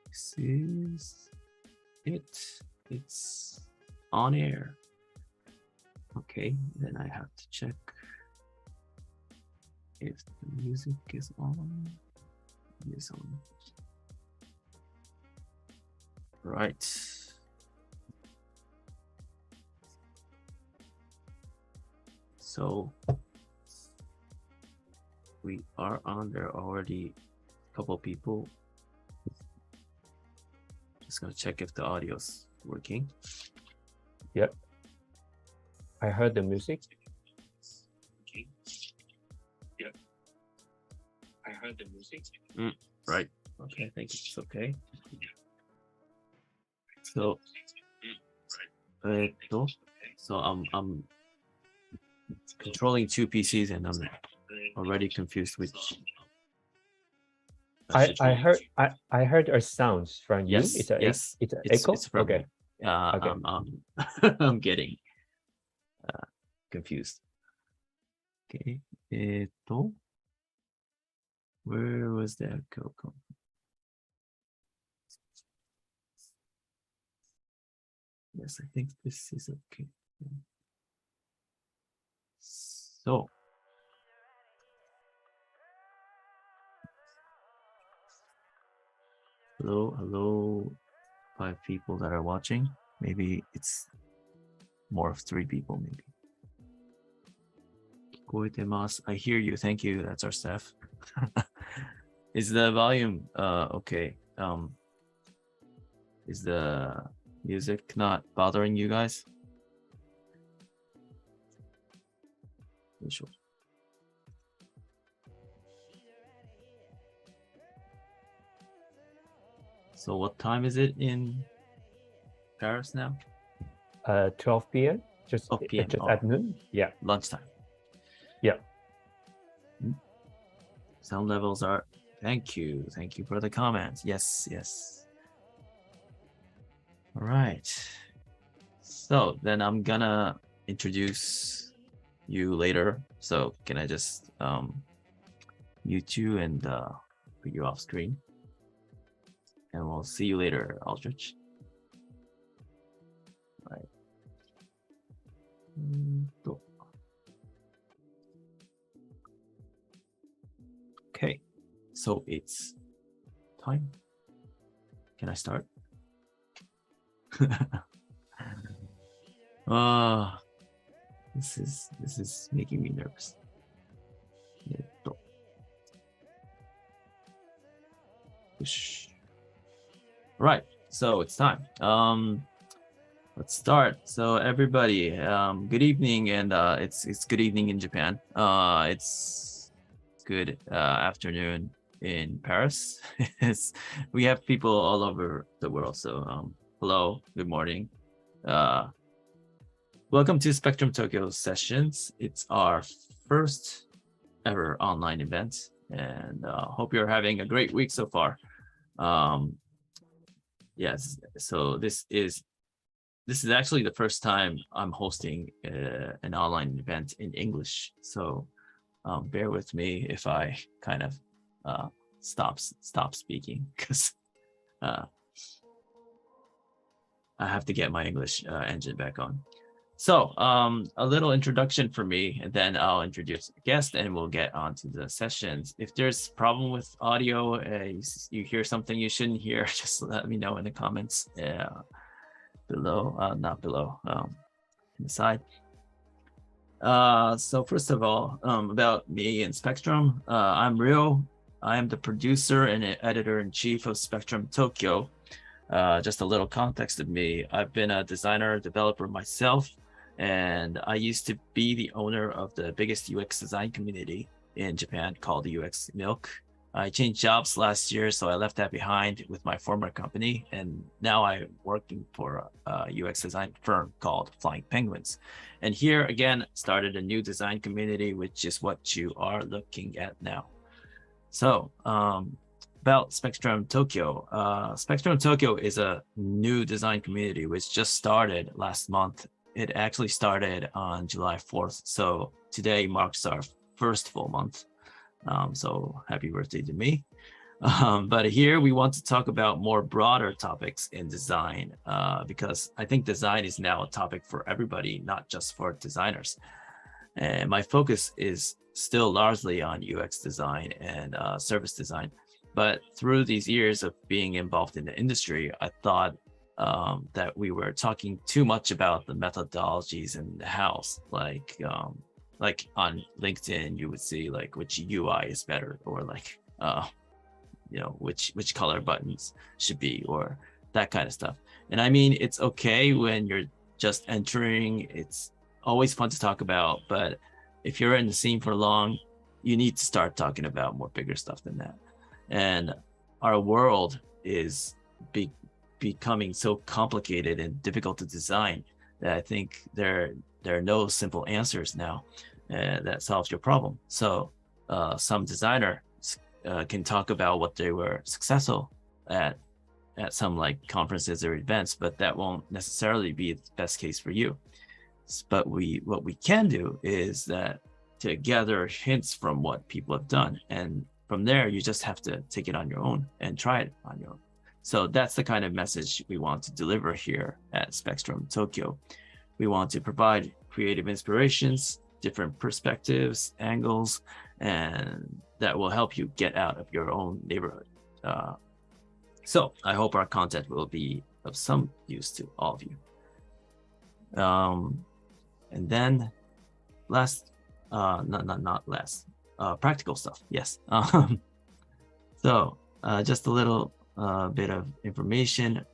This is it. It's on air. Okay, then I have to check if the music is on. It is on. Right. So we are on there already. A couple people. Just gonna check if the audio's working. Yep. I heard the music. Yep. I heard the music. Right. Okay, thank you. It's okay. So, so I'm controlling two PCs and I'm already confused which. I heard a sound from you. Yes, It's an echo. It's from okay. Me. Okay. I'm getting confused. Okay. Where was the echo? Yes, I think this is okay. So. Hello, 5 people that are watching. Maybe it's more of 3 people, maybe. I hear you. Thank you. That's our staff. Is the volume okay? Is the music not bothering you guys? Sure. So what time is it in Paris now? 12 p.m. Just 12 p.m. at noon. Yeah. Lunchtime. Yeah. Sound levels are. Thank you for the comments. Yes. All right. So then I'm gonna introduce you later. So can I just mute you and put you off screen? And we'll see you later, Aldrich. All right. Okay, so it's time. Can I start? This is making me nervous. Right, so it's time. Let's start. So everybody, good evening, and it's good evening in Japan. It's good afternoon in Paris. We have people all over the world. So hello, good morning. Welcome to Spectrum Tokyo Sessions. It's our first ever online event, and hope you're having a great week so far. Yes, so this is actually the first time I'm hosting an online event in English. So bear with me if I kind of stop speaking, because I have to get my English engine back on. So a little introduction for me, and then I'll introduce the guest and we'll get on to the sessions. If there's a problem with audio, you hear something you shouldn't hear, just let me know in the comments below, not below, in the side. So first of all, about me and Spectrum, I'm Ryo. I am the producer and editor-in-chief of Spectrum Tokyo. Just a little context of me. I've been a designer, developer myself, and I used to be the owner of the biggest UX design community in Japan called the UX Milk. I changed jobs last year, so I left that behind with my former company, and now I'm working for a UX design firm called Flying Penguins. And here again, started a new design community, which is what you are looking at now. So about Spectrum Tokyo. Spectrum Tokyo is a new design community which just started last month. It actually started on July 4th. So today marks our first full month. So happy birthday to me. But here we want to talk about more broader topics in design because I think design is now a topic for everybody, not just for designers. And my focus is still largely on UX design and service design. But through these years of being involved in the industry, I thought that we were talking too much about the methodologies and the hows. Like on LinkedIn, you would see like which UI is better, or like which color buttons should be, or that kind of stuff. And I mean, it's okay when you're just entering. It's always fun to talk about, but if you're in the scene for long, you need to start talking about more bigger stuff than that. And our world is becoming so complicated and difficult to design that I think there are no simple answers now that solves your problem. So some designer can talk about what they were successful at some like conferences or events, but that won't necessarily be the best case for you. But what we can do is that to gather hints from what people have done, and from there you just have to take it on your own and try it on your own. So that's the kind of message we want to deliver here at Spectrum Tokyo. We want to provide creative inspirations, different perspectives, angles, and that will help you get out of your own neighborhood. So I hope our content will be of some use to all of you. And then last, not last, practical stuff, yes. So just a little bit of information.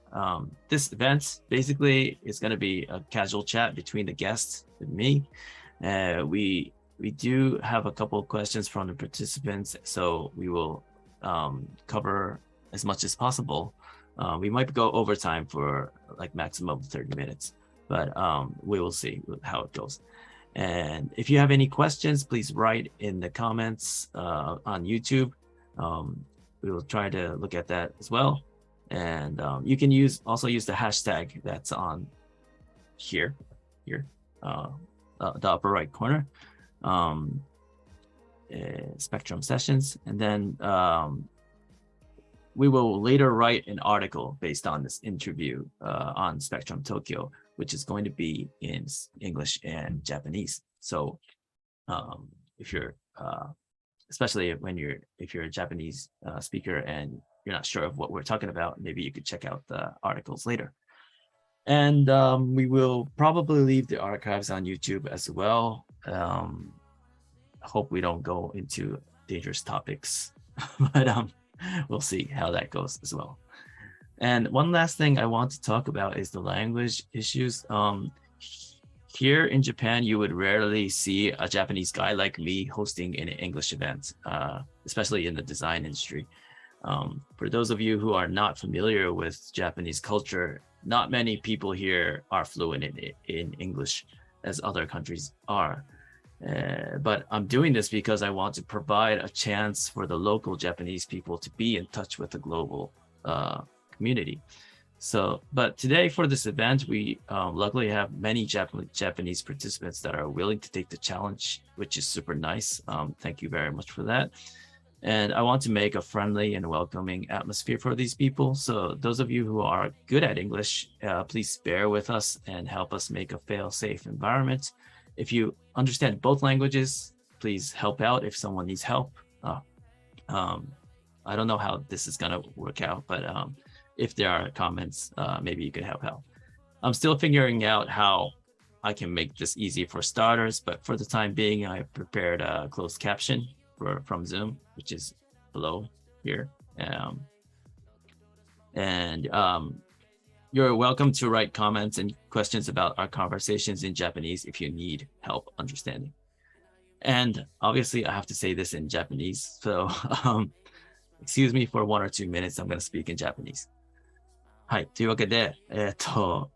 This event basically is going to be a casual chat between the guests and me. We do have a couple of questions from the participants, so we will cover as much as possible. We might go over time for like maximum 30 minutes, but we will see how it goes. And if you have any questions, please write in the comments on YouTube. We will try to look at that as well. And you can also use the hashtag that's on here, the upper right corner, Spectrum Sessions. And then we will later write an article based on this interview on Spectrum Tokyo, which is going to be in English and Japanese. So if you're, especially if you're a Japanese speaker and you're not sure of what we're talking about, maybe you could check out the articles later. And we will probably leave the archives on YouTube as well. I hope we don't go into dangerous topics, but we'll see how that goes as well. And one last thing I want to talk about is the language issues. Here in Japan, you would rarely see a Japanese guy like me hosting an English event, especially in the design industry. For those of you who are not familiar with Japanese culture, not many people here are fluent in English as other countries are. But I'm doing this because I want to provide a chance for the local Japanese people to be in touch with the global community. So, but today for this event, we luckily have many Japanese participants that are willing to take the challenge, which is super nice. Thank you very much for that. And I want to make a friendly and welcoming atmosphere for these people. So those of you who are good at English, please bear with us and help us make a fail-safe environment. If you understand both languages, please help out if someone needs help. I don't know how this is gonna work out, but if there are comments, maybe you can help out. I'm still figuring out how I can make this easy for starters, but for the time being, I prepared a closed caption from Zoom, which is below here. You're welcome to write comments and questions about our conversations in Japanese if you need help understanding. And obviously, I have to say this in Japanese, so excuse me for 1 or 2 minutes. I'm going to speak in Japanese. はい。というわけで、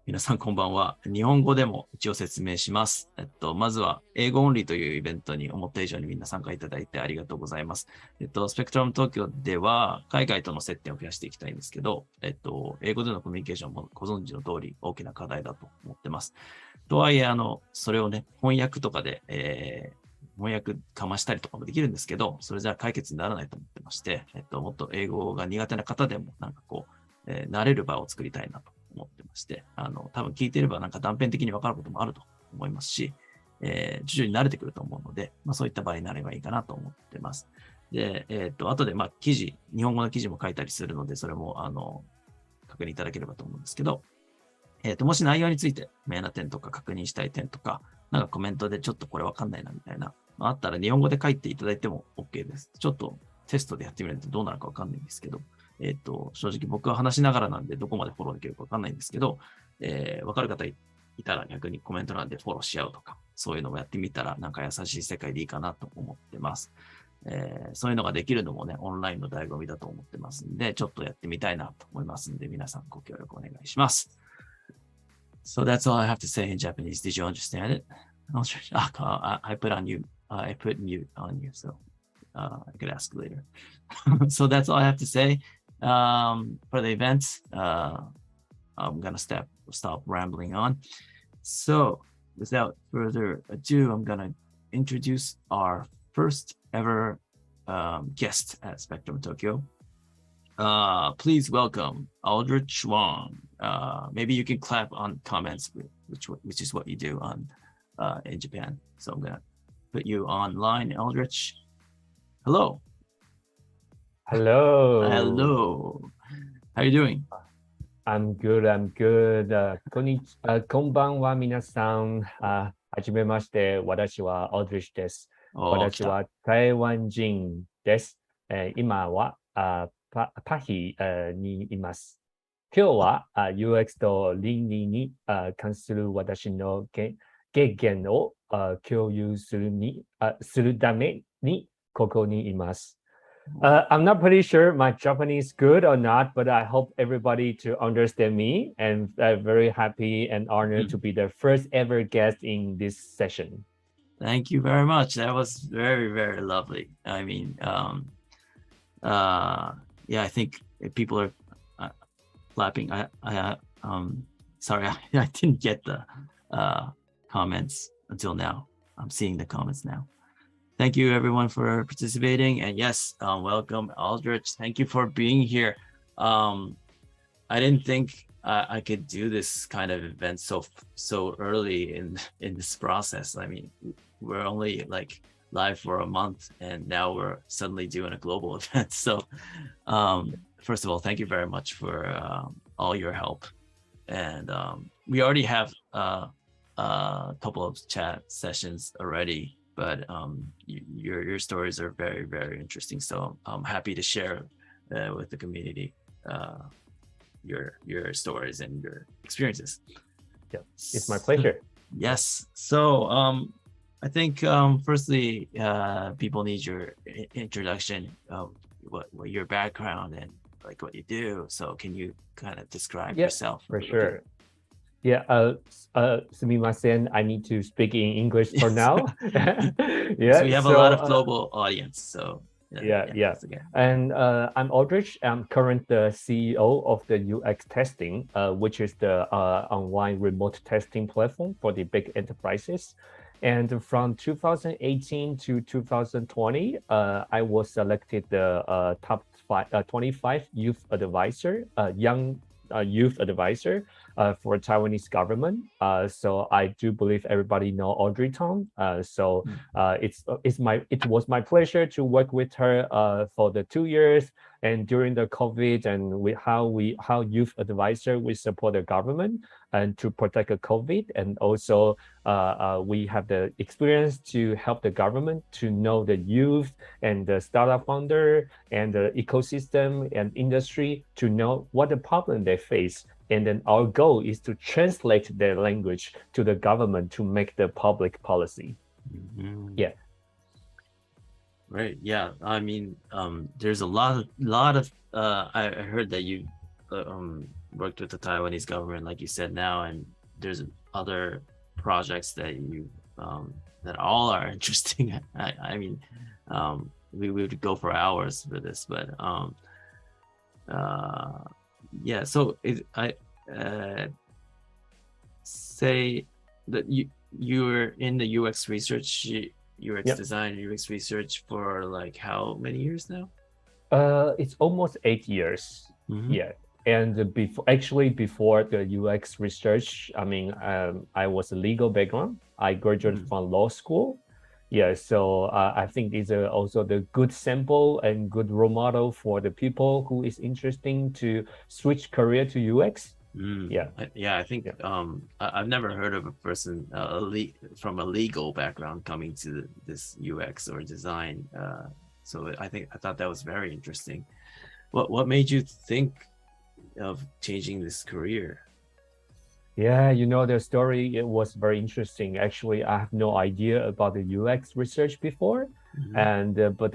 皆さんこんばんは。日本語でも一応説明します。まずは、英語オンリーというイベントに思った以上にみんな参加いただいてありがとうございます。スペクトラム東京では、海外との接点を増やしていきたいんですけど、英語でのコミュニケーションもご存知の通り大きな課題だと思ってます。とはいえ、それをね、翻訳とかで、翻訳かましたりとかもできるんですけど、それじゃ解決にならないと思ってまして、もっと英語が苦手な方でもなんかこう、慣れる場を作りたいなと思ってまして、多分聞いてればなんか断片的に分かることもあると思いますし、徐々に慣れてくると思うので、そういった場合になればいいかなと思ってます。で、後で記事、日本語の記事も書いたりするので、それも確認いただければと思うんですけど、もし内容について明な点とか確認したい点とか、なんかコメントでちょっとこれわかんないなみたいな、あったら日本語で書いていただいても OK です。ちょっとテストでやってみるとどうなるかわかんないんですけど、正直僕は話しながらなんでどこまでフォローできるかわかんないんですけど、わかる方いたら逆にコメント欄でフォローし合うとか、そういうのもやってみたらなんか優しい世界でいいかなと思ってます。そういうのができるのもね、オンラインの醍醐味だと思ってますんで、ちょっとやってみたいなと思いますんで、皆さんご協力お願いします。So that's all I have to say in Japanese. Did you understand it? I put on you. I put mute on you, so I could ask later. So that's all I have to say for the event. I'm gonna stop rambling on. So without further ado, I'm gonna introduce our first ever guest at Spectrum Tokyo. Please welcome Aldrich Huang. Maybe you can clap on comments, which is what you do on in Japan. So I'm gonna put you online, Aldrich. Hello. Hello. Hello. How are you doing? I'm good. I'm good. こんばんは、皆さん。はじめまして。私は Aldrich です。私は台湾人です。今はパヒにいます。今日はUX と倫理に関する私の経験を共有するためにここにいます。I'm not pretty sure my Japanese is good or not, but I hope everybody to understand me, and I'm very happy and honored to be the first ever guest in this session. Thank you very much. That was very, very lovely. I mean, yeah, I think people are clapping. Sorry, I didn't get the comments until now. I'm seeing the comments now. Thank you everyone for participating, and yes, welcome Aldrich. Thank you for being here. I didn't think I could do this kind of event so early in this process. I mean, we're only like live for a month, and now we're suddenly doing a global event. So, first of all, thank you very much for all your help. And we already have a couple of chat sessions already. But your stories are very, very interesting. So I'm happy to share with the community your stories and your experiences. Yeah, it's my pleasure. Yes. So I think firstly, people need your introduction of what your background and like what you do. So can you kind of describe yourself? For sure. Yeah, sumimasen, I need to speak in English for now. Yeah, so we have a lot of global audience, so yeah. Okay. And I'm Aldrich. I'm current the CEO of the UX Testing, which is the online remote testing platform for the big enterprises. And from 2018 to 2020, I was selected the top 25 youth advisor, young youth advisor for Taiwanese government. So I do believe everybody know Audrey Tong. It was my pleasure to work with her for the 2 years, and during the COVID, and how youth advisor we support the government and to protect the COVID, and also we have the experience to help the government to know the youth and the startup founder and the ecosystem and industry to know what the problem they face. And then our goal is to translate their language to the government to make the public policy. Mm-hmm. Yeah. Right. Yeah. I mean, there's a lot of I heard that you worked with the Taiwanese government, like you said now, and there's other projects that you that all are interesting. I mean, we would go for hours for this, but yeah. So I say that you're in the UX research, UX design, UX research for like how many years now? It's almost 8 years. Mm-hmm. Yeah. And before the UX research, I mean, I was a legal background. I graduated from law school. Yeah, so I think these are also the good sample and good role model for the people who is interesting to switch career to UX. Yeah. I think I've never heard of a person from a legal background coming to this UX or design. So I thought that was very interesting. What made you think of changing this career? Yeah, you know, the story, it was very interesting. Actually, I have no idea about the UX research before. But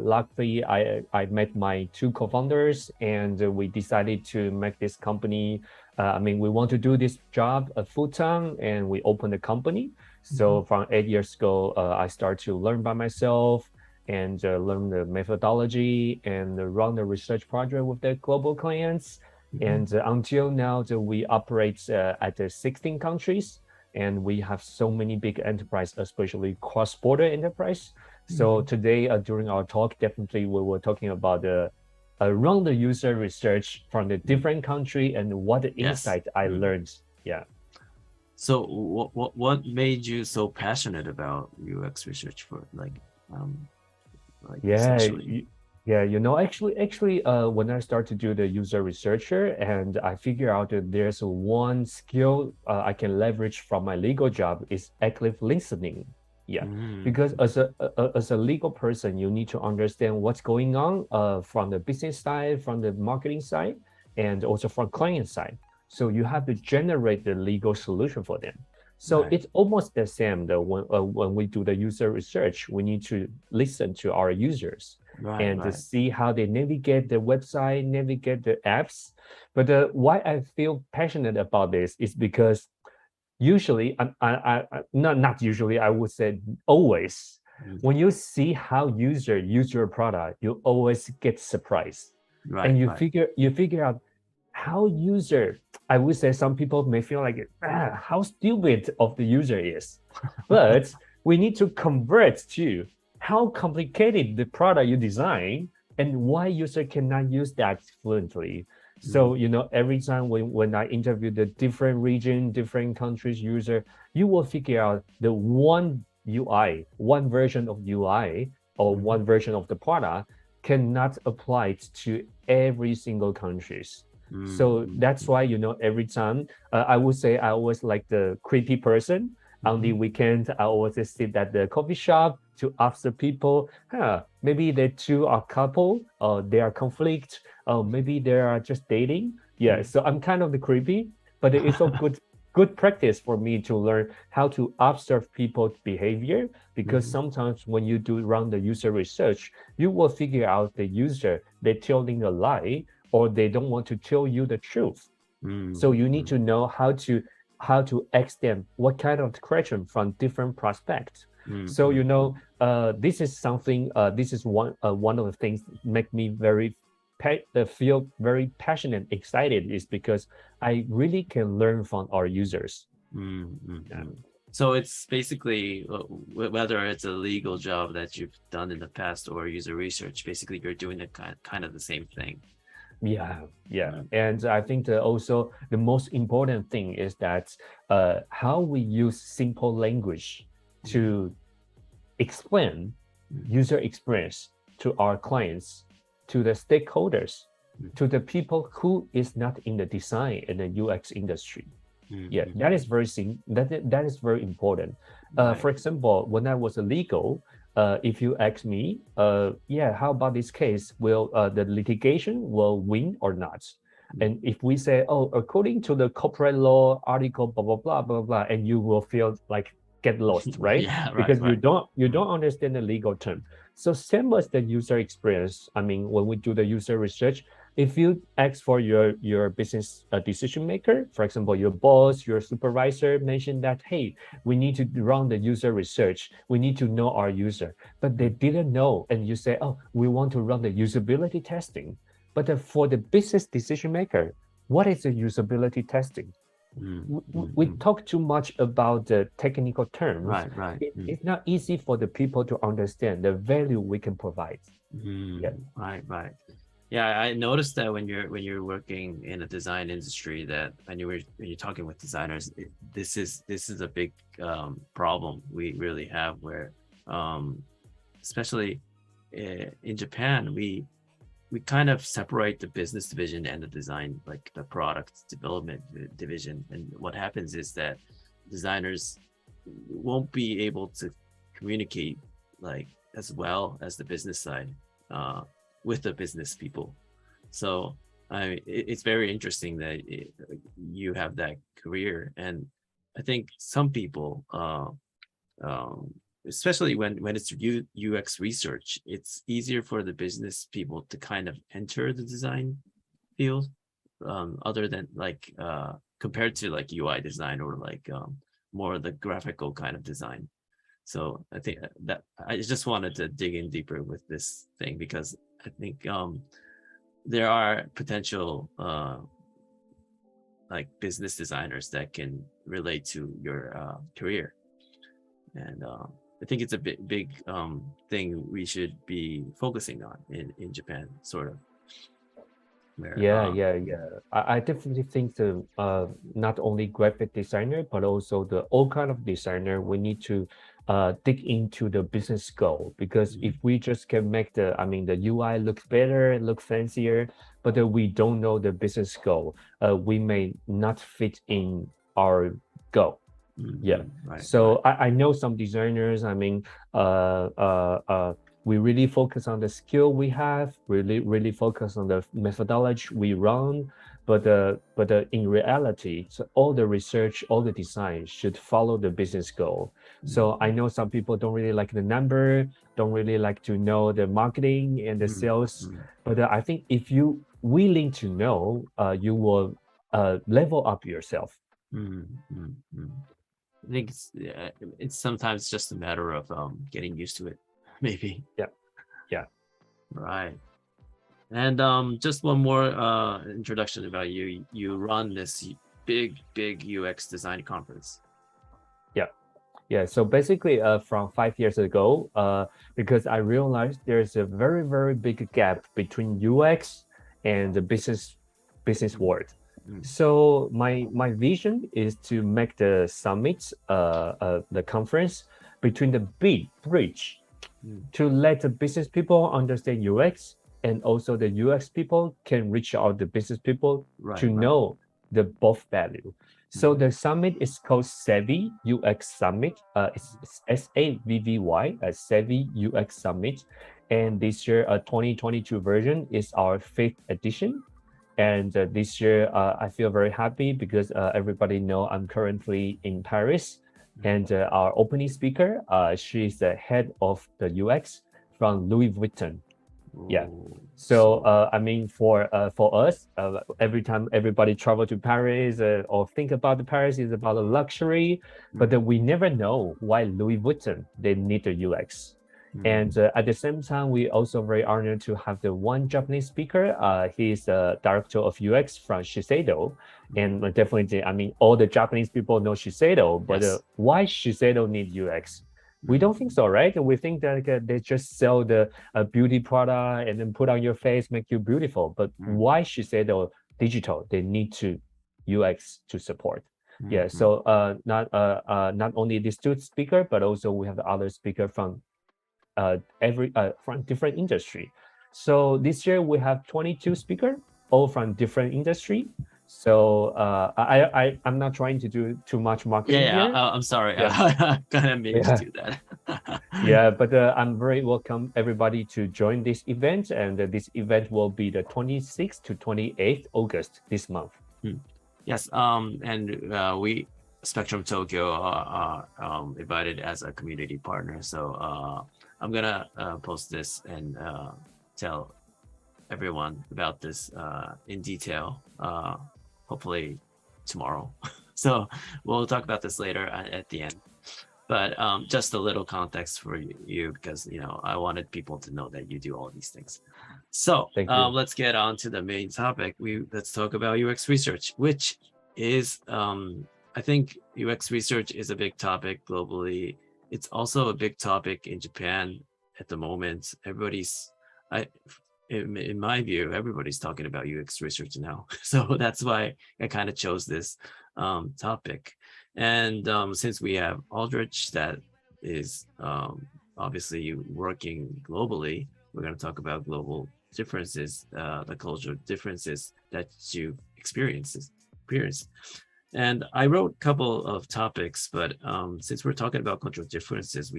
luckily, I met my two co-founders and we decided to make this company. I mean, we want to do this job full time and we opened a company. So from 8 years ago, I started to learn by myself and learn the methodology and run the research project with the global clients. And until now, we operate at 16 countries, and we have so many big enterprise, especially cross-border enterprise. So today, during our talk, definitely we were talking about around the user research from the different country and what the insight I learned. Yeah. So what made you so passionate about UX research for essentially? Yeah, you know, actually, when I start to do the user researcher and I figure out that there's one skill I can leverage from my legal job is active listening. Yeah, because as a legal person, you need to understand what's going on from the business side, from the marketing side, and also from client side. So you have to generate the legal solution for them. So it's almost the same though when we do the user research, we need to listen to our users to see how they navigate the website, navigate the apps. But why I feel passionate about this is because usually, not usually, I would say always, when you see how user use your product, you always get surprised. And you figure out how user, I would say some people may feel like how stupid of the user is, but we need to convert to how complicated the product you design and why user cannot use that fluently. So, you know, every time when I interview the different region, different countries user, you will figure out the one UI, one version of UI or one version of the product cannot apply it to every single countries. So that's why, you know, every time I would say I always like the creepy person. On the weekend, I always sit at the coffee shop to ask the people, maybe the two are couple, or they are conflict, or maybe they are just dating. Yeah, so I'm kind of the creepy, but it's a good practice for me to learn how to observe people's behavior, because sometimes when you do run the user research, you will figure out the user, they're telling a lie, or they don't want to tell you the truth. So you need to know how to ask them what kind of question from different prospects. So, you know, this is something, this is one of the things that make me feel very passionate, excited, is because I really can learn from our users. So it's basically, whether it's a legal job that you've done in the past or user research, basically you're doing the kind of the same thing. Yeah. And I think also the most important thing is that how we use simple language to explain user experience to our clients, to the stakeholders, to the people who is not in the design and the UX industry. Yeah, that is that is very important. For example, when I was a legal, if you ask me, how about this case? Will the litigation will win or not? And if we say, oh, according to the corporate law article, blah blah blah blah blah, and you will feel like get lost, right? Because you don't understand the legal term. So same as the user experience. I mean, when we do the user research, if you ask for your business decision maker, for example, your boss, your supervisor mentioned that, hey, we need to run the user research. We need to know our user, but they didn't know. And you say, oh, we want to run the usability testing. But for the business decision maker, what is the usability testing? we talk too much about the technical terms. Right. It's not easy for the people to understand the value we can provide. Yeah. Right. Yeah, I noticed that when you're working in a design industry, that when you're talking with designers, this is a big problem we really have, where especially in Japan, we kind of separate the business division and the design, like the product development division. And what happens is that designers won't be able to communicate like as well as the business side with the business people. So it's very interesting that you have that career. And I think some people, especially when it's UX research, it's easier for the business people to kind of enter the design field, other than like compared to like UI design or like more the graphical kind of design. So I think that I just wanted to dig in deeper with this thing, because I think there are potential like business designers that can relate to your career. And I think it's a big thing we should be focusing on in Japan, sort of. Where, Yeah. I definitely think the not only graphic designer, but also the all kind of designer, we need to dig into the business goal, because if we just can make the UI look better, look fancier, but we don't know the business goal, we may not fit in our goal. Right, so right. I know some designers, we really focus on the skill we have, really focus on the methodology we run, but in reality, so all the research, all the design should follow the business goal. So I know some people don't really like the number, don't really like to know the marketing and the sales, but I think if you willing to know, you will level up yourself. I think it's sometimes just a matter of getting used to it, maybe. Yeah. Right. And just one more introduction about you. You run this big UX design conference. Yeah. So basically, from 5 years ago, because I realized there's a very, very big gap between UX and the business world. So my vision is to make the summit, the conference, between the big bridge to let the business people understand UX, and also the UX people can reach out the business people to know the both value. So the summit is called Savvy UX Summit. It's SAVVY, Savvy UX Summit. And this year, 2022 version is our 5th edition. And this year, I feel very happy because everybody know I'm currently in Paris. And our opening speaker, she's the head of the UX from Louis Vuitton. Yeah. So for us, every time everybody travel to Paris or think about the Paris is about a luxury, but we never know why Louis Vuitton they need the UX. And at the same time, we also very honored to have the one Japanese speaker. He's the director of UX from Shiseido. And definitely, all the Japanese people know Shiseido, but why Shiseido need UX? We don't think so, right? We think that they just sell the beauty product and then put on your face, make you beautiful. But why Shiseido digital? They need to UX to support. Yeah, so not only these two speaker, but also we have the other speaker from from different industry. So this year we have 22 speakers, all from different industry. So I'm not trying to do too much marketing here. I'm sorry. I kind of made you do that. Yeah, but I'm very welcome everybody to join this event, and this event will be the 26th to 28th August this month. Yes, and we Spectrum Tokyo are invited as a community partner. So I'm gonna post this and tell everyone about this in detail, hopefully tomorrow. So we'll talk about this later at the end. But just a little context for you, because I wanted people to know that you do all these things. So let's get on to the main topic. Let's talk about UX research, which is I think UX research is a big topic globally. It's also a big topic in Japan at the moment. In my view, everybody's talking about UX research now. So that's why I kind of chose this topic. And since we have Aldrich that is obviously working globally, we're going to talk about global differences, the cultural differences that you experienced. And I wrote a couple of topics, but since we're talking about cultural differences,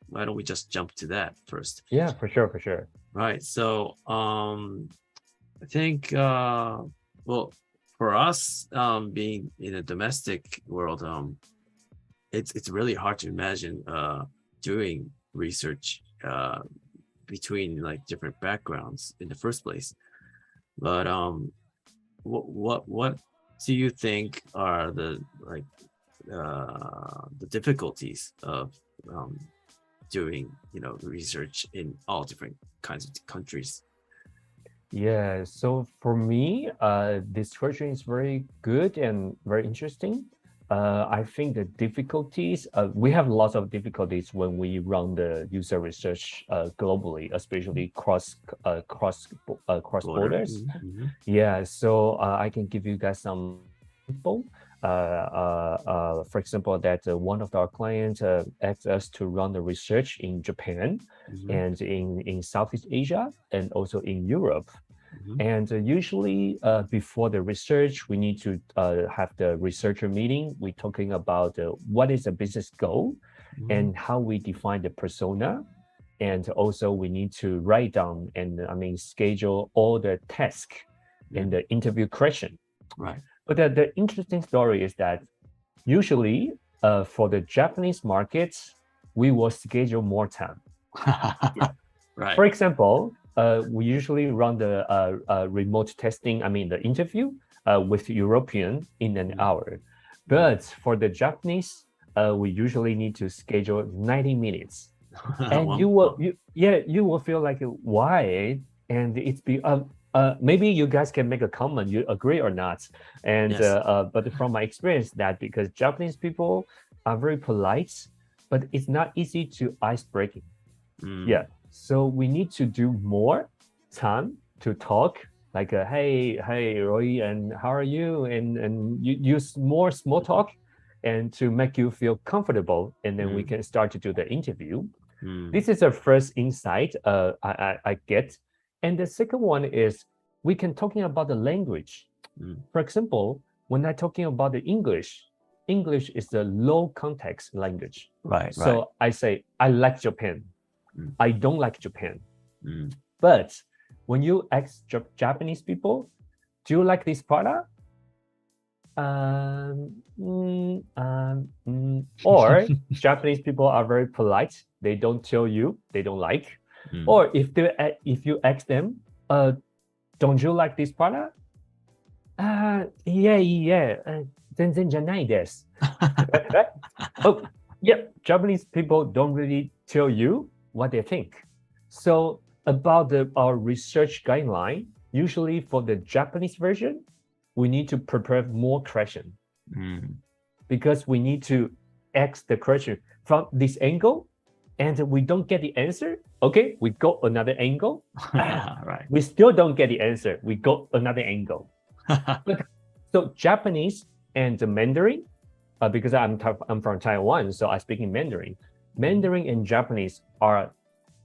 why don't we just jump to that first? Yeah, for sure. Right. So I think well, for us being in a domestic world, it's really hard to imagine doing research between like different backgrounds in the first place. But what do you think are the difficulties of doing research in all different kinds of countries? Yeah, so for me, this question is very good and very interesting. I think the difficulties, we have lots of difficulties when we run the user research globally, especially cross borders. Mm-hmm. Yeah, so I can give you guys some example. For example, that one of our clients asked us to run the research in Japan and in Southeast Asia and also in Europe. And usually before the research, we need to have the researcher meeting. We're talking about what is the business goal and how we define the persona. And also we need to write down and schedule all the tasks and the interview question. Right. But the interesting story is that usually for the Japanese markets, we will schedule more time. Right. For example, we usually run the remote testing, the interview with European in an hour. But for the Japanese, we usually need to schedule 90 minutes. And you will feel like, why? And it's maybe you guys can make a comment, you agree or not. And yes. But from my experience, that because Japanese people are very polite, but it's not easy to ice breaking. Yeah. So we need to do more time to talk, like, hey, Roy, and how are you? And you use more small talk and to make you feel comfortable. And then we can start to do the interview. This is the first insight I get. And the second one is we can talking about the language. For example, when I'm talking about the English is the low context language. Right. So I say, I like Japan. I don't like Japan. But when you ask Japanese people, do you like this product? Or Japanese people are very polite. They don't tell you they don't like. Or if you ask them, don't you like this product? Yeah. 全然じゃないです. Oh, yeah. Japanese people don't really tell you what they think. So about our research guideline, usually for the Japanese version, we need to prepare more question because we need to ask the question from this angle, and we don't get the answer. Okay, we go another angle. Right. We still don't get the answer. We go another angle. So Japanese and the Mandarin, because I'm from Taiwan, so I speak in Mandarin. Mandarin and Japanese are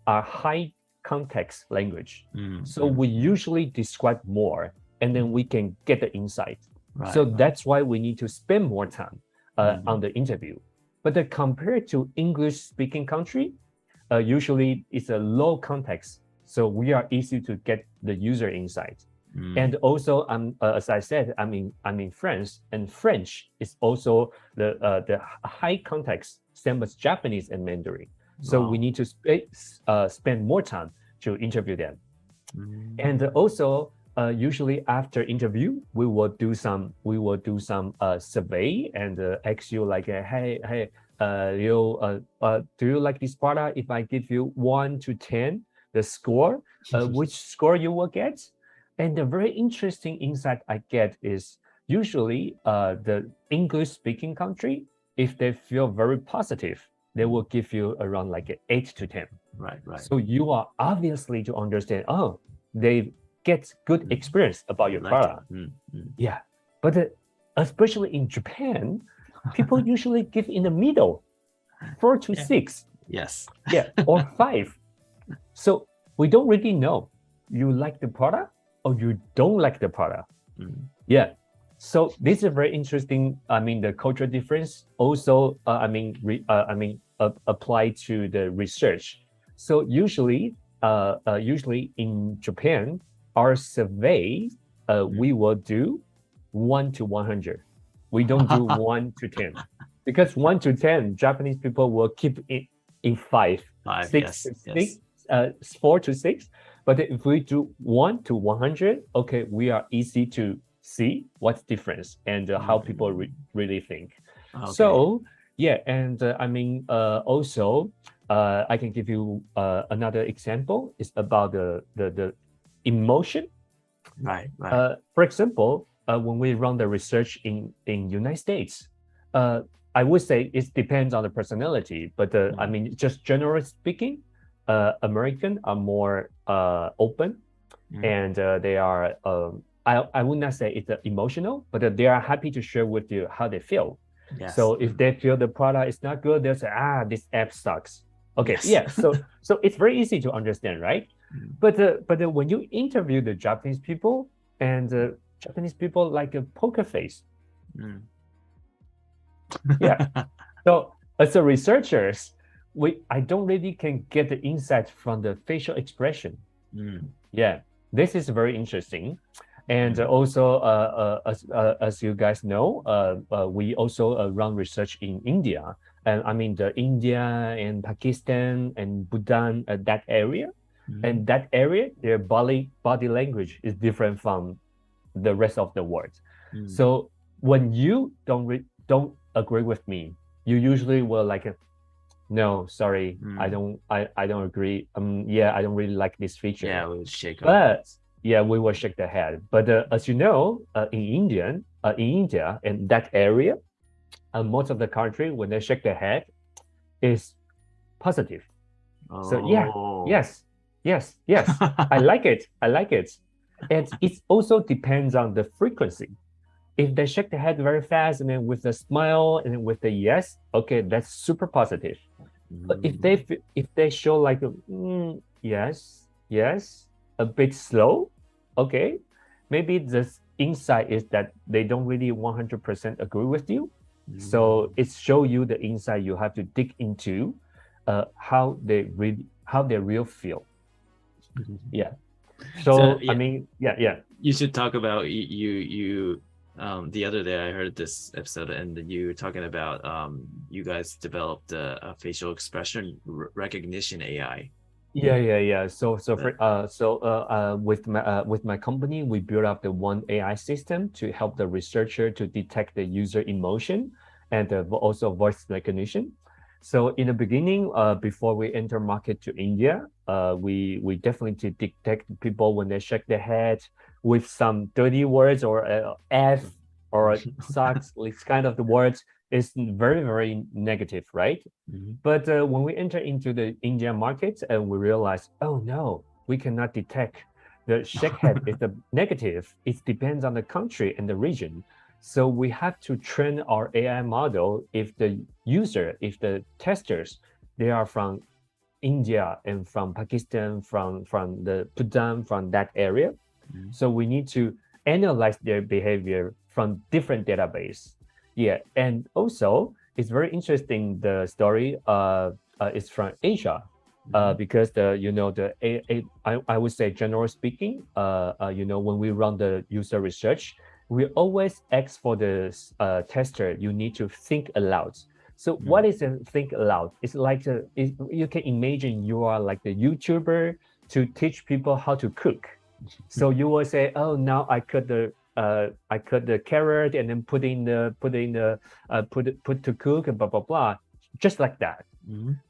high context language. So we usually describe more, and then we can get the insight. Right. So that's why we need to spend more time on the interview. But compared to English speaking country, usually it's a low context. So we are easy to get the user insight. And also, as I said, I'm in France, and French is also the high context, same as Japanese and Mandarin. So we need to spend more time to interview them. And also, usually after interview, we will do some survey and ask you like, hey, do you like this product? If I give you 1 to 10, the score, which score you will get? And the very interesting insight I get is usually the English speaking country, if they feel very positive, they will give you around like an 8 to 10. Right. So you are obviously to understand, oh, they get good experience about your product. Yeah. But especially in Japan, people usually give in the middle, 4 to 6. Yes. Yeah, or 5. So we don't really know you like the product or you don't like the product. Yeah. So this is very interesting. I mean, the cultural difference also, apply to the research. So usually in Japan, our survey, we will do 1 to 100. We don't do 1 to 10 because 1 to 10, Japanese people will keep it in 5, 6 to 6, 4 to 6. But if we do 1 to 100, okay, we are easy to see what's difference and how people really think. Okay. So yeah, and also I can give you another example. It's about the emotion. Right. For example, when we run the research in United States, I would say it depends on the personality, but just generally speaking, American are more open, and they are I would not say it's emotional, but they are happy to share with you how they feel. Yes. So if they feel the product is not good, they'll say, this app sucks. Okay, yes. So it's very easy to understand, right? But when you interview the Japanese people, and Japanese people like a poker face. Yeah. So as a researchers, I don't really can get the insight from the facial expression. Yeah, this is very interesting. And also, as you guys know, we also run research in India. And I mean, the India and Pakistan and Bhutan, that area. And that area, their body language is different from the rest of the world. So when you don't agree with me, you usually will like, no, sorry, I don't agree. I don't really like this feature. Yeah, we would shake. Yeah, we will shake the head. But as you know, in India, in that area, most of the country, when they shake their head, is positive. So yeah, yes, I like it. And it also depends on the frequency. If they shake the head very fast and then with a smile and then with a yes, okay, that's super positive. But if they show like yes, a bit slow, okay, maybe the insight is that they don't really 100% agree with you. So it shows you the insight you have to dig into how they real feel. Yeah. So I mean, yeah. You should talk about you. The other day I heard this episode, and you were talking about you guys developed a facial expression recognition AI. Yeah. So with my company, we built up the one AI system to help the researcher to detect the user emotion and also voice recognition. So in the beginning, before we enter market to India, we definitely detect people when they shake their head with some dirty words or F or sucks, this kind of the words is very, very negative, right? But when we enter into the Indian market and we realize, oh no, we cannot detect the shake head is the negative. It depends on the country and the region. So we have to train our AI model if the testers, they are from India and from Pakistan, from the Bhutan, from that area. So we need to analyze their behavior from different database. Yeah, and also it's very interesting. The story is from Asia, because I would say generally speaking, when we run the user research, we always ask for the tester. You need to think aloud. So what is a think aloud? It's like you can imagine you are like the YouTuber to teach people how to cook. So you will say, oh, now I cut the carrot and then put to cook and blah blah blah, just like that.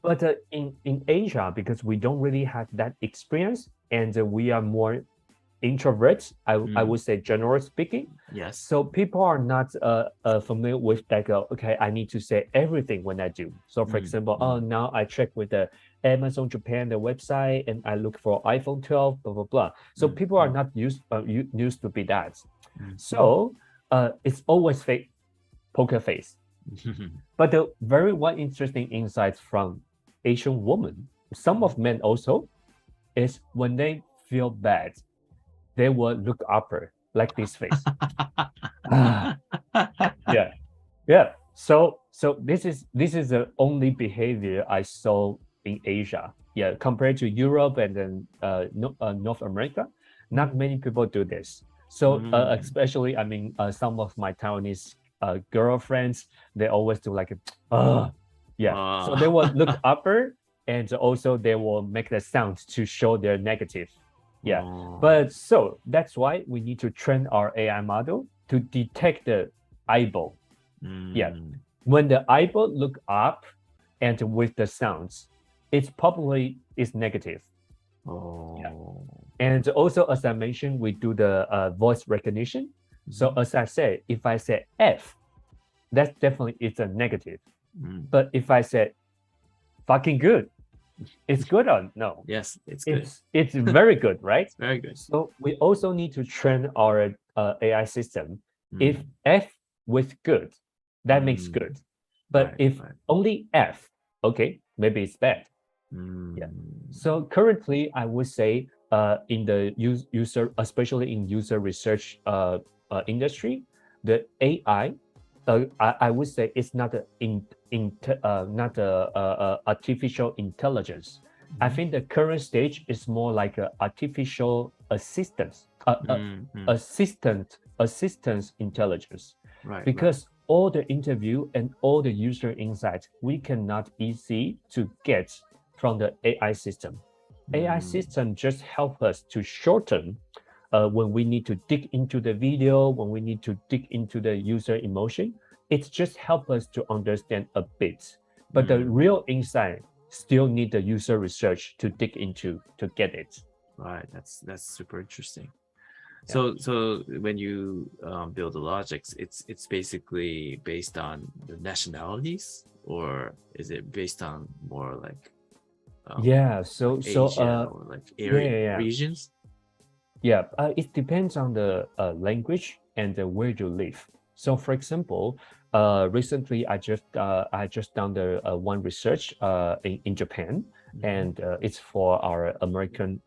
But in Asia, because we don't really have that experience and we are more introverts, I would say generally speaking. Yes. So people are not familiar with like, okay, I need to say everything when I do. So for example, now I check with the Amazon Japan, the website, and I look for iPhone 12, blah, blah, blah. So people are not used to be that. So it's always fake poker face. But the very one interesting insights from Asian women, some of men also, is when they feel bad, they will look upper like this face. Yeah. So this is the only behavior I saw in Asia. Yeah, compared to Europe and then North America, not many people do this. So especially, I mean, some of my Taiwanese girlfriends, they always do like, so they will look upper, and also they will make the sound to show their negative. Yeah, but so that's why we need to train our AI model to detect the eyeball. Yeah, when the eyeball look up and with the sounds, it's probably is negative. Yeah. And also, as I mentioned, we do the voice recognition. So as I said, if I say F, that definitely is a negative. But if I say fucking good, it's good or no? Yes, it's good. It's very good, right? Very good. So we also need to train our AI system. If F with good, that makes good. But if only F, okay, maybe it's bad. Yeah. So currently, I would say in the user, especially in user research industry, the AI, I would say it's not artificial intelligence. I think the current stage is more like an artificial assistance, assistance intelligence. Right. Because all the interview and all the user insight we cannot easy to get from the AI system. AI system just help us to shorten when we need to dig into the video, when we need to dig into the user emotion. It just help us to understand a bit. But the real insight still need the user research to dig into to get it. Right. That's super interesting. So when you build the logics, it's basically based on the nationalities, or is it based on more like Asia or like area regions? Yeah, it depends on the language and where you live. So for example, recently I just done the one research in Japan, and it's for our American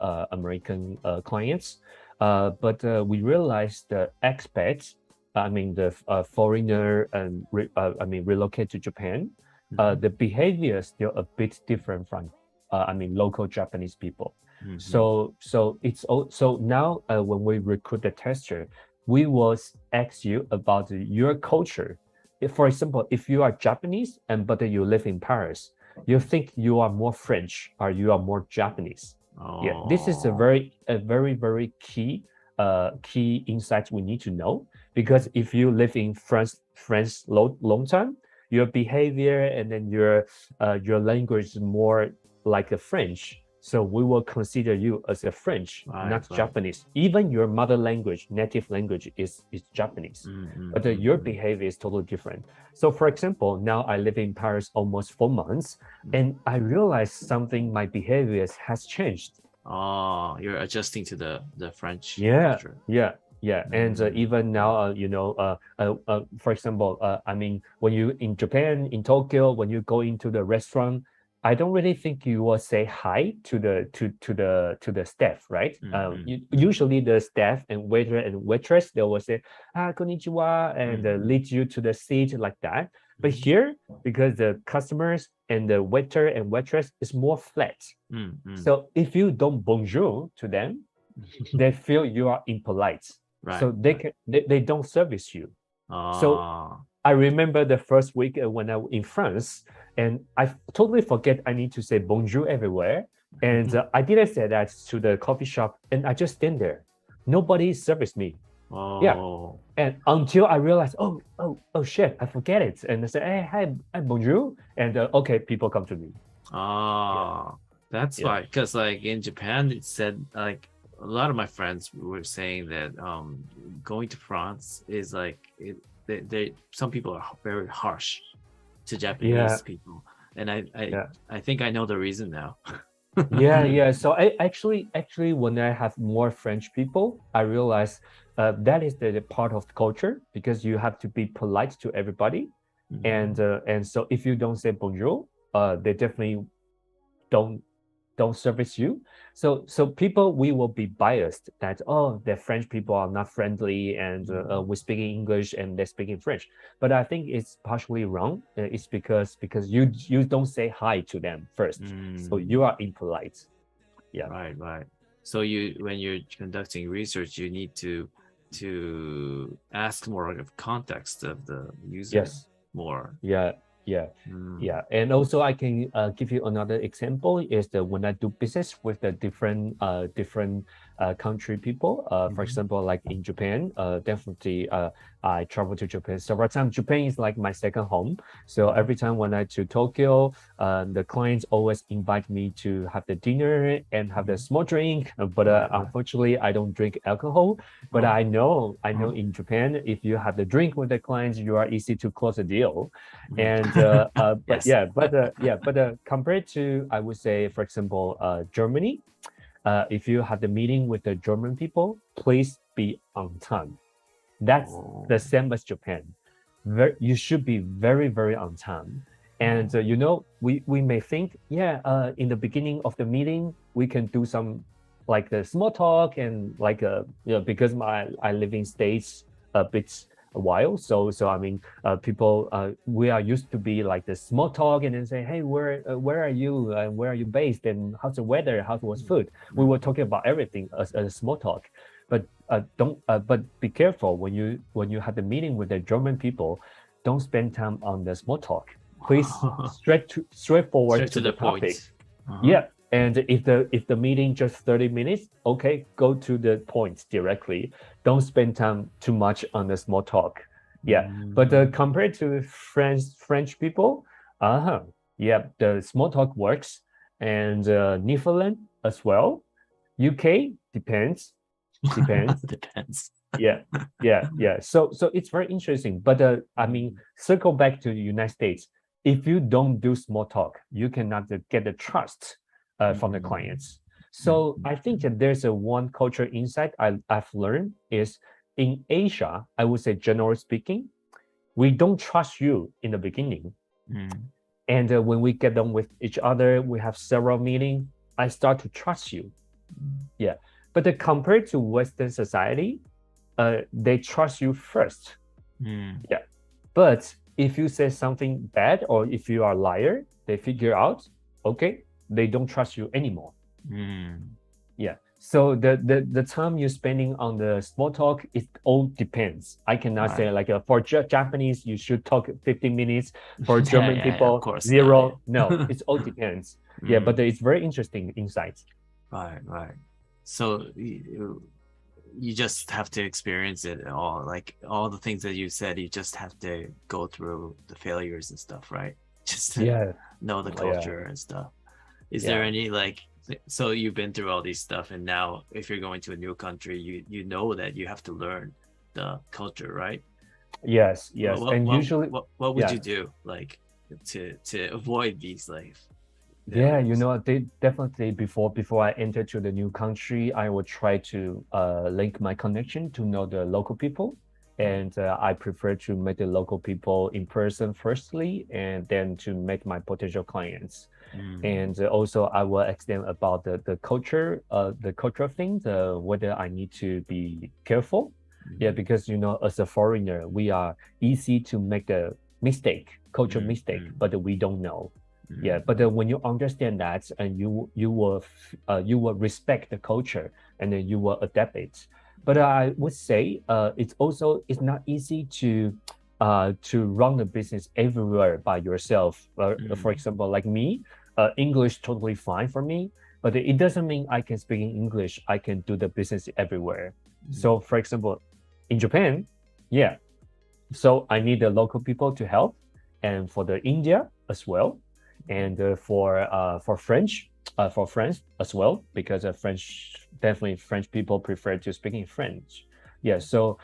clients. But we realized the expats, I mean the foreigner and relocate to Japan, the behavior is still a bit different from local Japanese people. So it's also now when we recruit the tester, we will ask you about your culture. If, for example, if you are Japanese but you live in Paris, you think you are more French or you are more Japanese. Yeah, this is a very key insight we need to know, because if you live in France long time, your behavior and then your language is more like a French. So we will consider you as a French, not Japanese. Even your mother language, native language is Japanese, but your behavior is totally different. So for example, now I live in Paris almost 4 months, and I realized something, my behavior has changed. You're adjusting to the French culture. Yeah. And even now, for example, when you in Japan, in Tokyo, when you go into the restaurant, I don't really think you will say hi to the staff, right? Usually the staff and waiter and waitress, they will say konnichiwa and lead you to the seat like that. But here, because the customers and the waiter and waitress is more flat, so if you don't bonjour to them, they feel you are impolite. So they don't service you. So I remember the first week when I was in France, and I totally forget I need to say bonjour everywhere. And I didn't say that to the coffee shop, and I just stand there. Nobody serviced me. Yeah. And until I realized, oh shit, I forget it. And I said, hey, hi, bonjour. And okay, people come to me. That's why, because like in Japan, it said like a lot of my friends were saying that going to France is like some people are very harsh to Japanese people, and I think I know the reason now. Yeah. So I actually when I have more French people, I realize that is the part of the culture, because you have to be polite to everybody, and so if you don't say bonjour, they definitely don't service you. So people, we will be biased that, oh, the French people are not friendly, and we're speaking English and they're speaking French. But I think it's partially wrong. It's because you don't say hi to them first, so you are impolite. Yeah. Right. So when you're conducting research, you need to ask more of context of the user more. Yeah. And also I can give you another example is that when I do business with the different country people, for example, like in Japan, definitely I travel to Japan several times. Japan is like my second home. So every time when I to Tokyo, the clients always invite me to have the dinner and have the small drink. But unfortunately, I don't drink alcohol. But I know in Japan, if you have the drink with the clients, you are easy to close a deal. And but compared to, I would say, for example, Germany, if you have the meeting with the German people, please be on time. That's the same as Japan. You should be very, very on time. And we may think, in the beginning of the meeting, we can do some like the small talk, and like because I live in States a bit a while, so I mean, people, we are used to be like the small talk, and then say, hey, where are you, and where are you based, and how's the weather, how was food. We were talking about everything as a small talk. But but be careful when you have the meeting with the German people. Don't spend time on the small talk. Please straightforward to the topic. Yeah. And if the meeting just 30 minutes, okay, go to the point directly. Don't spend time too much on the small talk. Yeah. But compared to French people, the small talk works. And Netherlands as well. UK depends. Depends. Yeah. So it's very interesting. But I mean, circle back to the United States. If you don't do small talk, you cannot get the trust from the clients. So I think that there's one culture insight I've learned is in Asia, I would say, generally speaking, we don't trust you in the beginning. And when we get on with each other, we have several meetings, I start to trust you. Yeah. But compared to Western society, they trust you first. Yeah. But if you say something bad, or if you are a liar, they figure out, okay, they don't trust you anymore. Yeah. So the time you're spending on the small talk, it all depends. I cannot say like for Japanese, you should talk 15 minutes. For German people, of course, 0. No, it all depends. Yeah, but it's very interesting insights. Right. So you just have to experience it all, like all the things that you said, you just have to go through the failures and stuff, right? Just to know the culture and stuff. Is there any so you've been through all these stuff, and now if you're going to a new country, you know that you have to learn the culture, right? Yes. Usually what would you do to avoid these failures? They definitely before I enter to the new country, I will try to link my connection to know the local people. And I prefer to meet the local people in person firstly, and then to meet my potential clients. And also I will ask them about the culture, the cultural things, whether I need to be careful. Yeah, because as a foreigner, we are easy to make a cultural mistake, but we don't know. Yeah, but when you understand that, and you will respect the culture, and then you will adapt it. But I would say it's not easy to run the business everywhere by yourself. For example, like me, English totally fine for me, but it doesn't mean I can speak in English. I can do the business everywhere. So for example, in Japan, so I need the local people to help, and for the India as well. And for French, for French as well, because French people prefer to speak in French. Yeah, so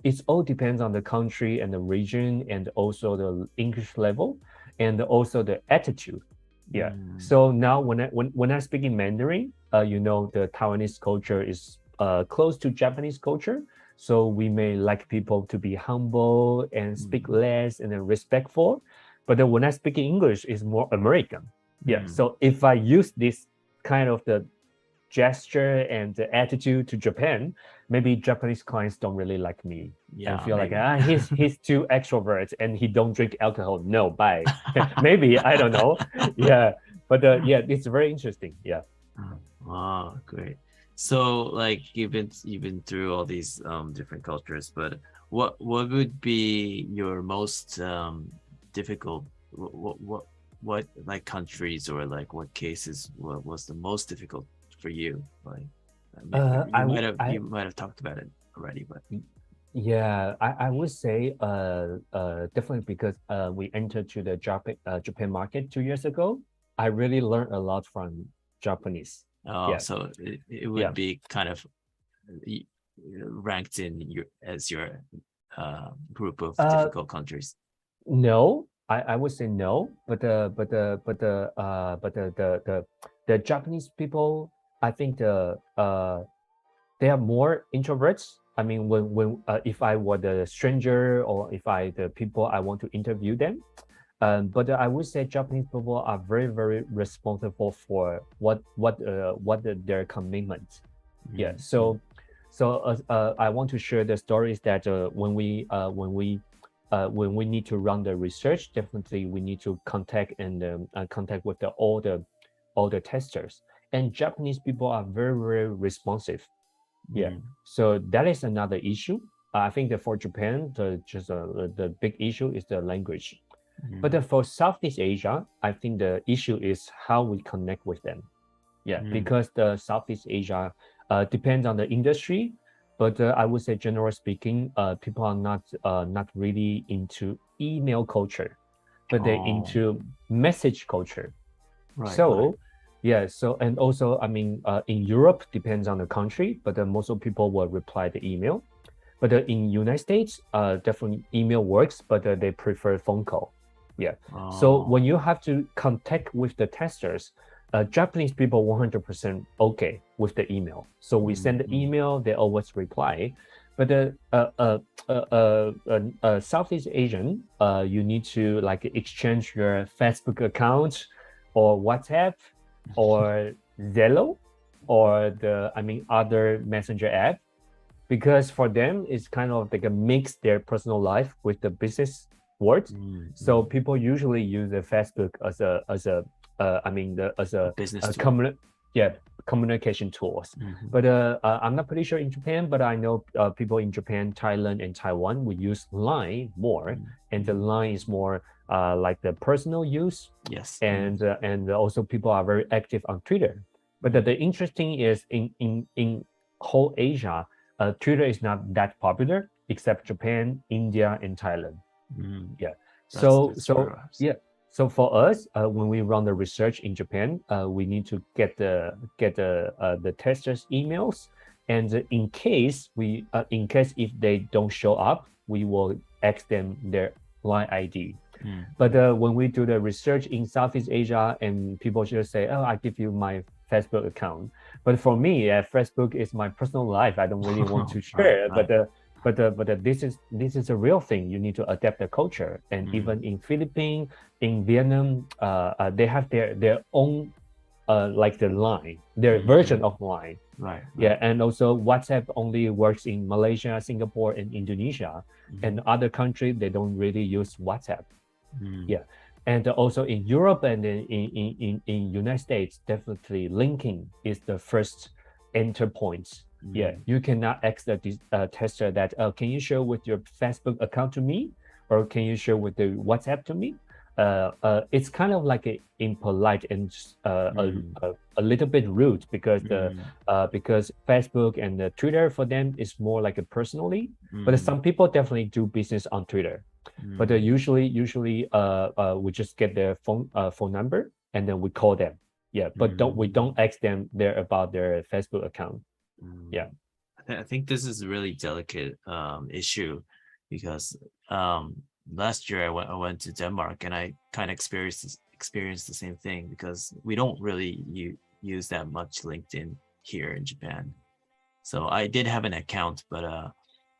it all depends on the country and the region, and also the English level, and also the attitude. Yeah. So now when I speak in Mandarin, the Taiwanese culture is close to Japanese culture. So we may like people to be humble and speak less and then respectful. But then when I speak in English, it's more American. Yeah. So if I use this kind of the gesture and the attitude to Japan, maybe Japanese clients don't really like me. Yeah, and feel maybe. like he's too extrovert and he don't drink alcohol. No, bye. Maybe, I don't know. Yeah, but yeah, it's very interesting. Yeah. Oh, great. So like you've been through all these different cultures, but what would be your most difficult, what like countries or like what cases was the most difficult for you? Like you might have talked about it already, but yeah, I would say definitely, because we entered to the Japan market 2 years ago. I really learned a lot from Japanese. oh, Yeah. so it would be kind of ranked in your group of difficult countries. No, I would say no, but the Japanese people, I think they are more introverts. I mean, when if I were the stranger, or if the people I want to interview them, but I would say Japanese people are very, very responsible for what their commitment. Yeah. So I want to share the stories that when we need to run the research, definitely we need to contact with all the testers. And Japanese people are very, very responsive. Yeah. So that is another issue. I think that for Japan, the big issue is the language. But for Southeast Asia, I think the issue is how we connect with them. Yeah, because the Southeast Asia depends on the industry, but I would say, generally speaking, people are not really into email culture, but they're into message culture. Right. So, yeah. So, and also, I mean, in Europe, depends on the country, but most of people will reply the email. But in United States, definitely email works, but they prefer phone call. Yeah. So when you have to contact with the testers, Japanese people 100% okay with the email. So we send the email, they always reply. But Southeast Asian, you need to like exchange your Facebook account or WhatsApp or Zello or other messenger app, because for them it's kind of like a mix their personal life with the business world. So people usually use the Facebook as a business communication tools. But I'm not pretty sure in Japan, but I know people in Japan, Thailand, and Taiwan, we use Line more, and the Line is more like the personal use. Yes. And also people are very active on Twitter. But the interesting is in whole Asia, Twitter is not that popular except Japan, India, and Thailand. Yeah. So for us, when we run the research in Japan, we need to get the testers' emails, and in case if they don't show up, we will ask them their line ID. But when we do the research in Southeast Asia, and people just say, "Oh, I give you my Facebook account," but for me, Facebook is my personal life. I don't really want to share. But this is a real thing. You need to adapt the culture. And even in Philippines, in Vietnam, they have their own like the Line, their version of Line. Right. Yeah, and also WhatsApp only works in Malaysia, Singapore, and Indonesia. And other countries, they don't really use WhatsApp. Yeah. And also in Europe and in United States, definitely linking is the first enter point. Yeah, you cannot ask the tester that, can you share with your Facebook account to me, or can you share with the WhatsApp to me? It's kind of like impolite and a little bit rude, because because Facebook and the Twitter for them is more like a personally. But some people definitely do business on Twitter. But usually we just get their phone number, and then we call them. Yeah, but we don't ask them about their Facebook account. Yeah. I think this is a really delicate issue because last year I went to Denmark and I kind of experienced the same thing because we don't really use that much LinkedIn here in Japan. So I did have an account, but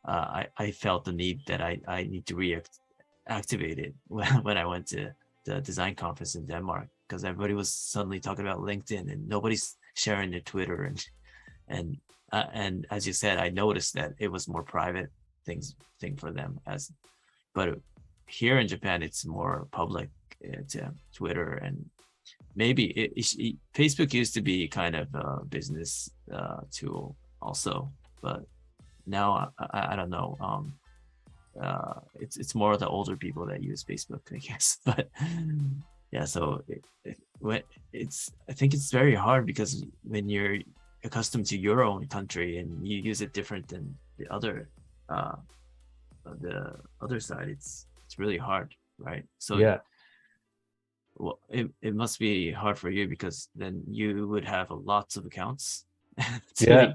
I felt the need that I need to reactivate it when I went to the design conference in Denmark because everybody was suddenly talking about LinkedIn and nobody's sharing their Twitter and as you said, I noticed that it was more private thing for them but here in Japan it's more public. It's Twitter and maybe Facebook used to be kind of a business tool also, but now I don't know. It's more the older people that use Facebook, I guess. But yeah, so I think it's very hard because when you're accustomed to your own country and you use it different than the other side, it's really hard, right? So yeah. Well, it must be hard for you because then you would have lots of accounts. Yeah.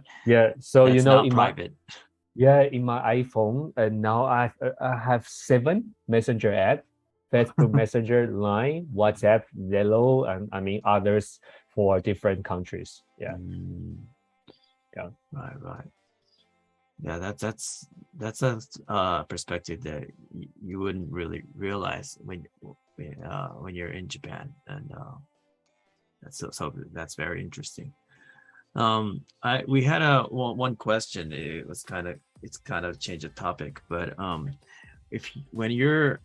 So that's not not private. in my iPhone, and now I have 7 messenger app: Facebook Messenger, Line, WhatsApp, Zello, and I mean others for different countries. Yeah. Yeah. Right. Yeah, that's a perspective that you wouldn't really realize when you're in Japan, and that's very interesting. We had one question. It's kind of change of topic, but when you're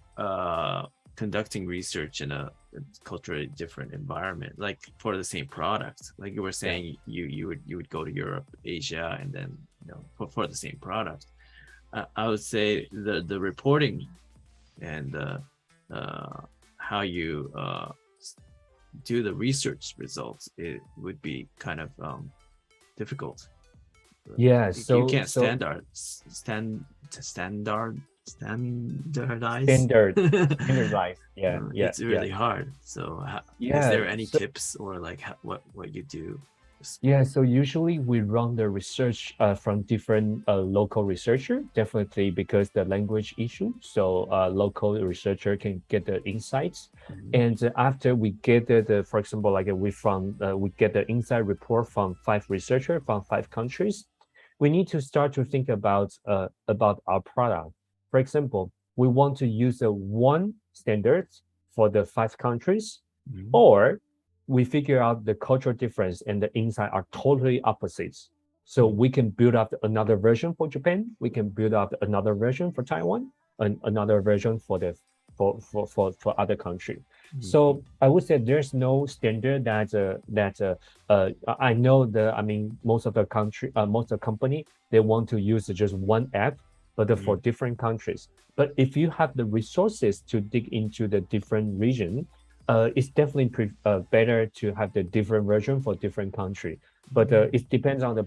conducting research in a culturally different environment, like for the same product, like you were saying, you would go to Europe, Asia, and then for the same product. I would say the reporting and how you do the research results, it would be kind of difficult. Yeah, you can't standardize. Yeah, it's really hard. So is there any tips or like what you do? Yeah, so usually we run the research from different local researcher, definitely because the language issue. So local researcher can get the insights, and after we get for example, like we get the inside report from 5 researchers from 5 countries, we need to start to think about our product. For example, we want to use one standard for the 5 countries, or we figure out the cultural difference and the insight are totally opposites. So we can build up another version for Japan. We can build up another version for Taiwan, and another version for other country. So I would say there's no standard that I know most of the company, they want to use just one app, but for different countries. But if you have the resources to dig into the different region, it's definitely better to have the different version for different country. But it depends on the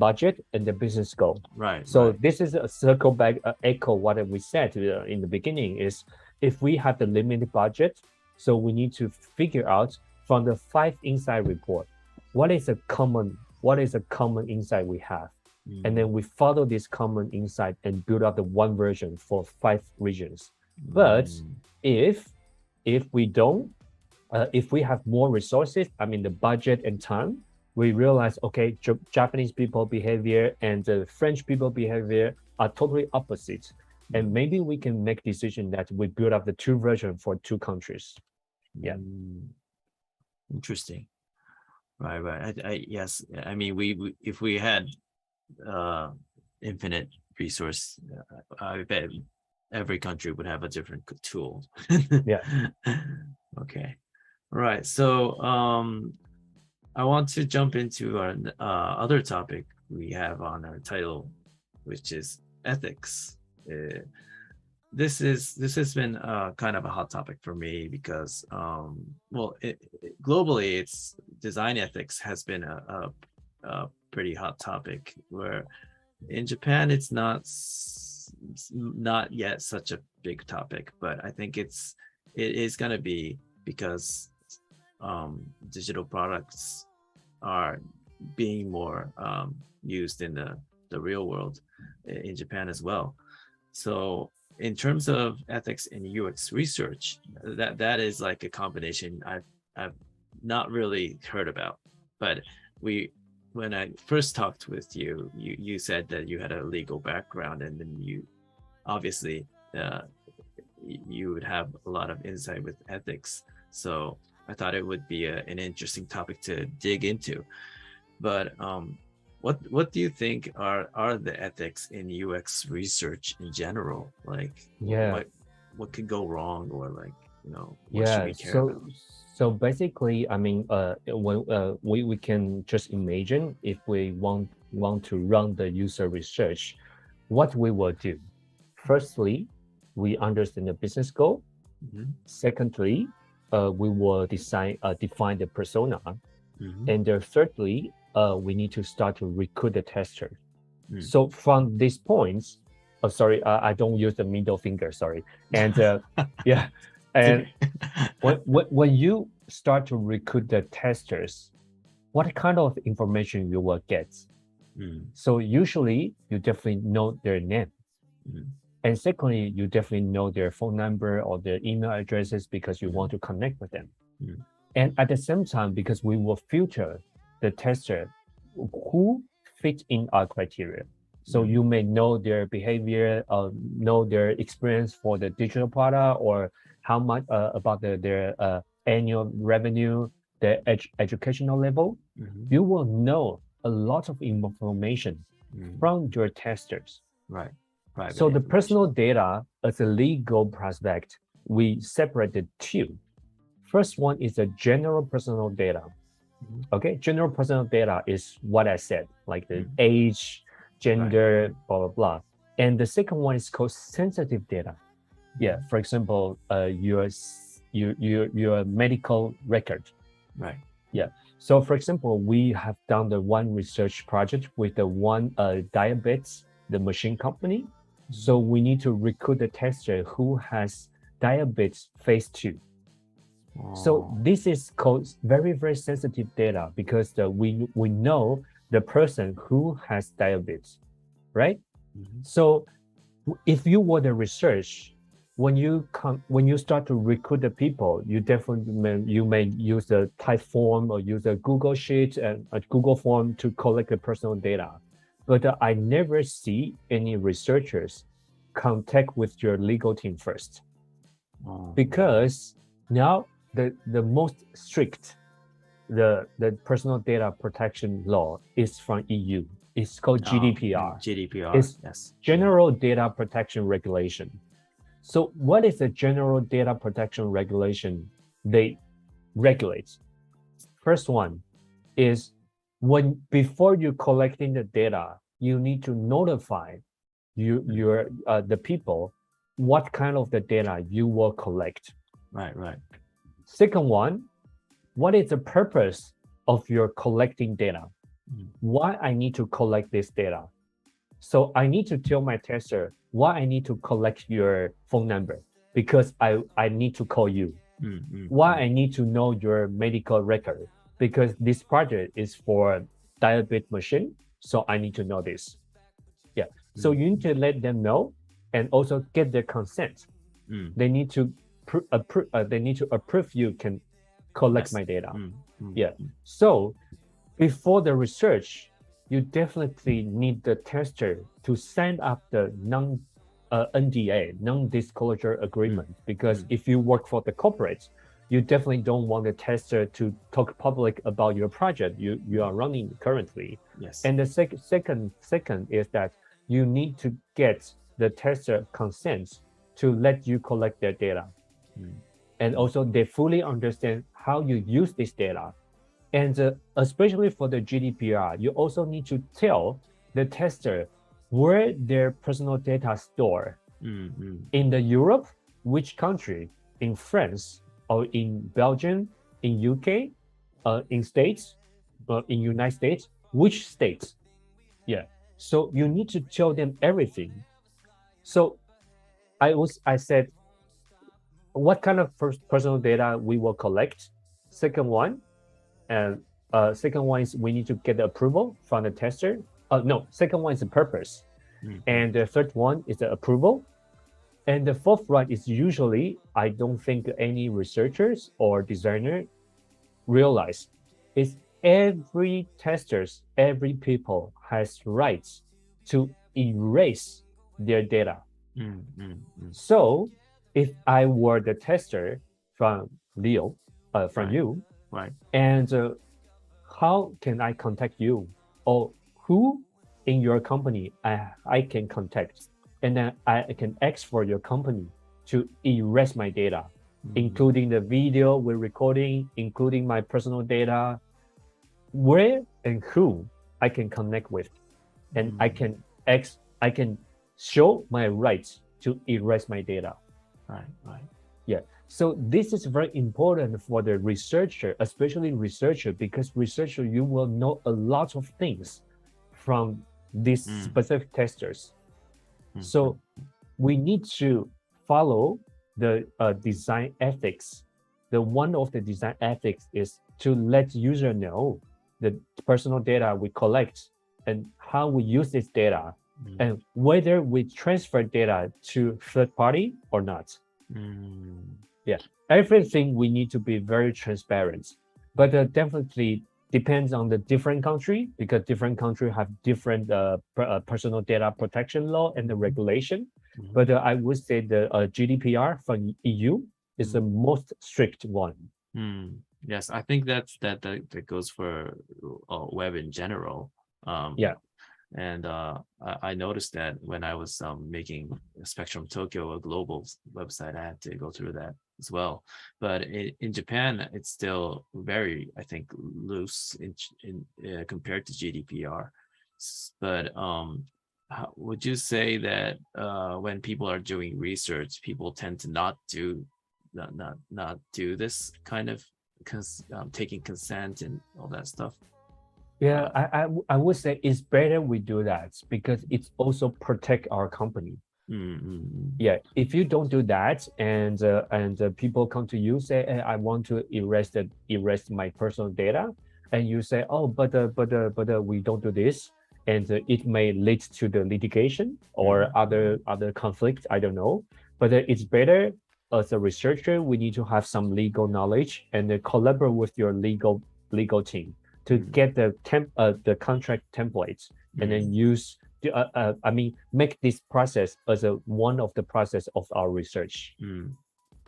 budget and the business goal. Right. So this is a circle back, echo what we said in the beginning is, if we have the limited budget, so we need to figure out from the 5 insight report, what is a common insight we have, and then we follow this common insight and build up the one version for 5 regions. But if we don't, if we have more resources, the budget and time, we realize, okay, Japanese people behavior and the French people behavior are totally opposite. And maybe we can make decision that we build up the 2 versions for 2 countries. Yeah. Interesting. Right. Yes. We if we had infinite resource, I bet every country would have a different tool. Yeah. Okay. Right. So I want to jump into our other topic we have on our title, which is ethics. This has been kind of a hot topic for me because globally, it's design ethics has been a pretty hot topic, where in Japan it's not yet such a big topic, but I think it is going to be, because digital products are being more used in the real world in Japan as well. So in terms of ethics in UX research, that is like a combination I've not really heard about. But when I first talked with you, you said that you had a legal background, and then you obviously you would have a lot of insight with ethics. So I thought it would be an interesting topic to dig into. But what do you think are the ethics in UX research in general? Like, what could go wrong, or like, what should we care about? So basically, I mean, when we can just imagine if we want to run the user research, what we will do. Firstly, we understand the business goal. Mm-hmm. Secondly, we will define the persona. Mm-hmm. And thirdly, we need to start to recruit the tester. Mm. So from these points, I don't use the middle finger, sorry. And yeah, and when you start to recruit the testers, what kind of information you will get? Mm. So usually you definitely know their name. Mm. And secondly, you definitely know their phone number or their email addresses because you want to connect with them. Mm. And at the same time, because we will filter the tester who fit in our criteria. So you may know their behavior, know their experience for the digital product, or how much about their annual revenue, their educational level. Mm-hmm. You will know a lot of information from your testers. Right. So the personal data as a legal prospect, we separated two. First one is the general personal data. Mm-hmm. Okay, general personal data is what I said, like the age, gender, blah, blah, blah. And the second one is called sensitive data. Yeah, for example, your medical record. Right. Yeah. So for example, we have done the one research project with the one diabetes, the machine company. So we need to recruit the tester who has diabetes phase 2. So this is called very, very sensitive data because we know the person who has diabetes, right? Mm-hmm. So if you were the research, when you start to recruit the people, you may use the type form or use a Google Sheet and a Google form to collect the personal data. But I never see any researchers contact with your legal team first, because now the most strict the personal data protection law is from EU. It's called GDPR. GDPR. It's yes. General Data Protection Regulation. So what is the General Data Protection Regulation they regulate? First one is before you collecting the data, you need to notify the people what kind of the data you will collect. Right. Second one, what is the purpose of your collecting data? Why I need to collect this data? So I need to tell my tester why I need to collect your phone number, because I need to call you. Why I need to know your medical record, because this project is for diabetes machine, so I need to know this. Yeah. So you need to let them know and also get their consent. They need to approve you can collect my data. Yeah. So before the research, you definitely need the tester to sign up the NDA, non-disclosure agreement, because if you work for the corporate, you definitely don't want the tester to talk public about your project you are running currently. Yes. And the second is that you need to get the tester consent to let you collect their data. And also they fully understand how you use this data. And especially for the GDPR, you also need to tell the tester where their personal data store. In the Europe, which country? In France, or in Belgium, in UK, in States, in United States, which states? Yeah. So you need to tell them everything. So I said, what kind of personal data we will collect? Second one, and second one is we need to get the approval from the tester. No, second one is the purpose. And the third one is the approval. And the fourth one is usually, I don't think any researchers or designer realize, is every testers, every people has rights to erase their data. So if I were the tester from Leo, from you, right, and how can I contact you, or who in your company I can contact, and then I can ask for your company to erase my data, including the video we're recording, including my personal data, where and who I can connect with, and I can show my rights to erase my data. Right. Yeah. So this is very important for the researcher, especially researcher, because researcher, you will know a lot of things from these specific testers. So we need to follow the design ethics. The one of the design ethics is to let user know the personal data we collect and how we use this data, and whether we transfer data to third party or not. Yeah, everything we need to be very transparent, but definitely depends on the different country, because different country have different personal data protection law and the regulation. But I would say the GDPR from EU is the most strict one. Yes, I think that goes for web in general. Yeah. And I noticed that when I was making Spectrum Tokyo, a global website, I had to go through that as well. But in Japan, it's still very, I think, loose in compared to GDPR. But would you say that when people are doing research, people tend to not do this kind of taking consent and all that stuff? Yeah, I would say it's better we do that, because it's also protect our company. Yeah, if you don't do that, and people come to you say, hey, I want to erase my personal data, and you say, oh, but we don't do this, and it may lead to the litigation or other conflict. I don't know, but it's better as a researcher, we need to have some legal knowledge and collaborate with your legal team to get the contract templates, and then use make this process as one of the process of our research.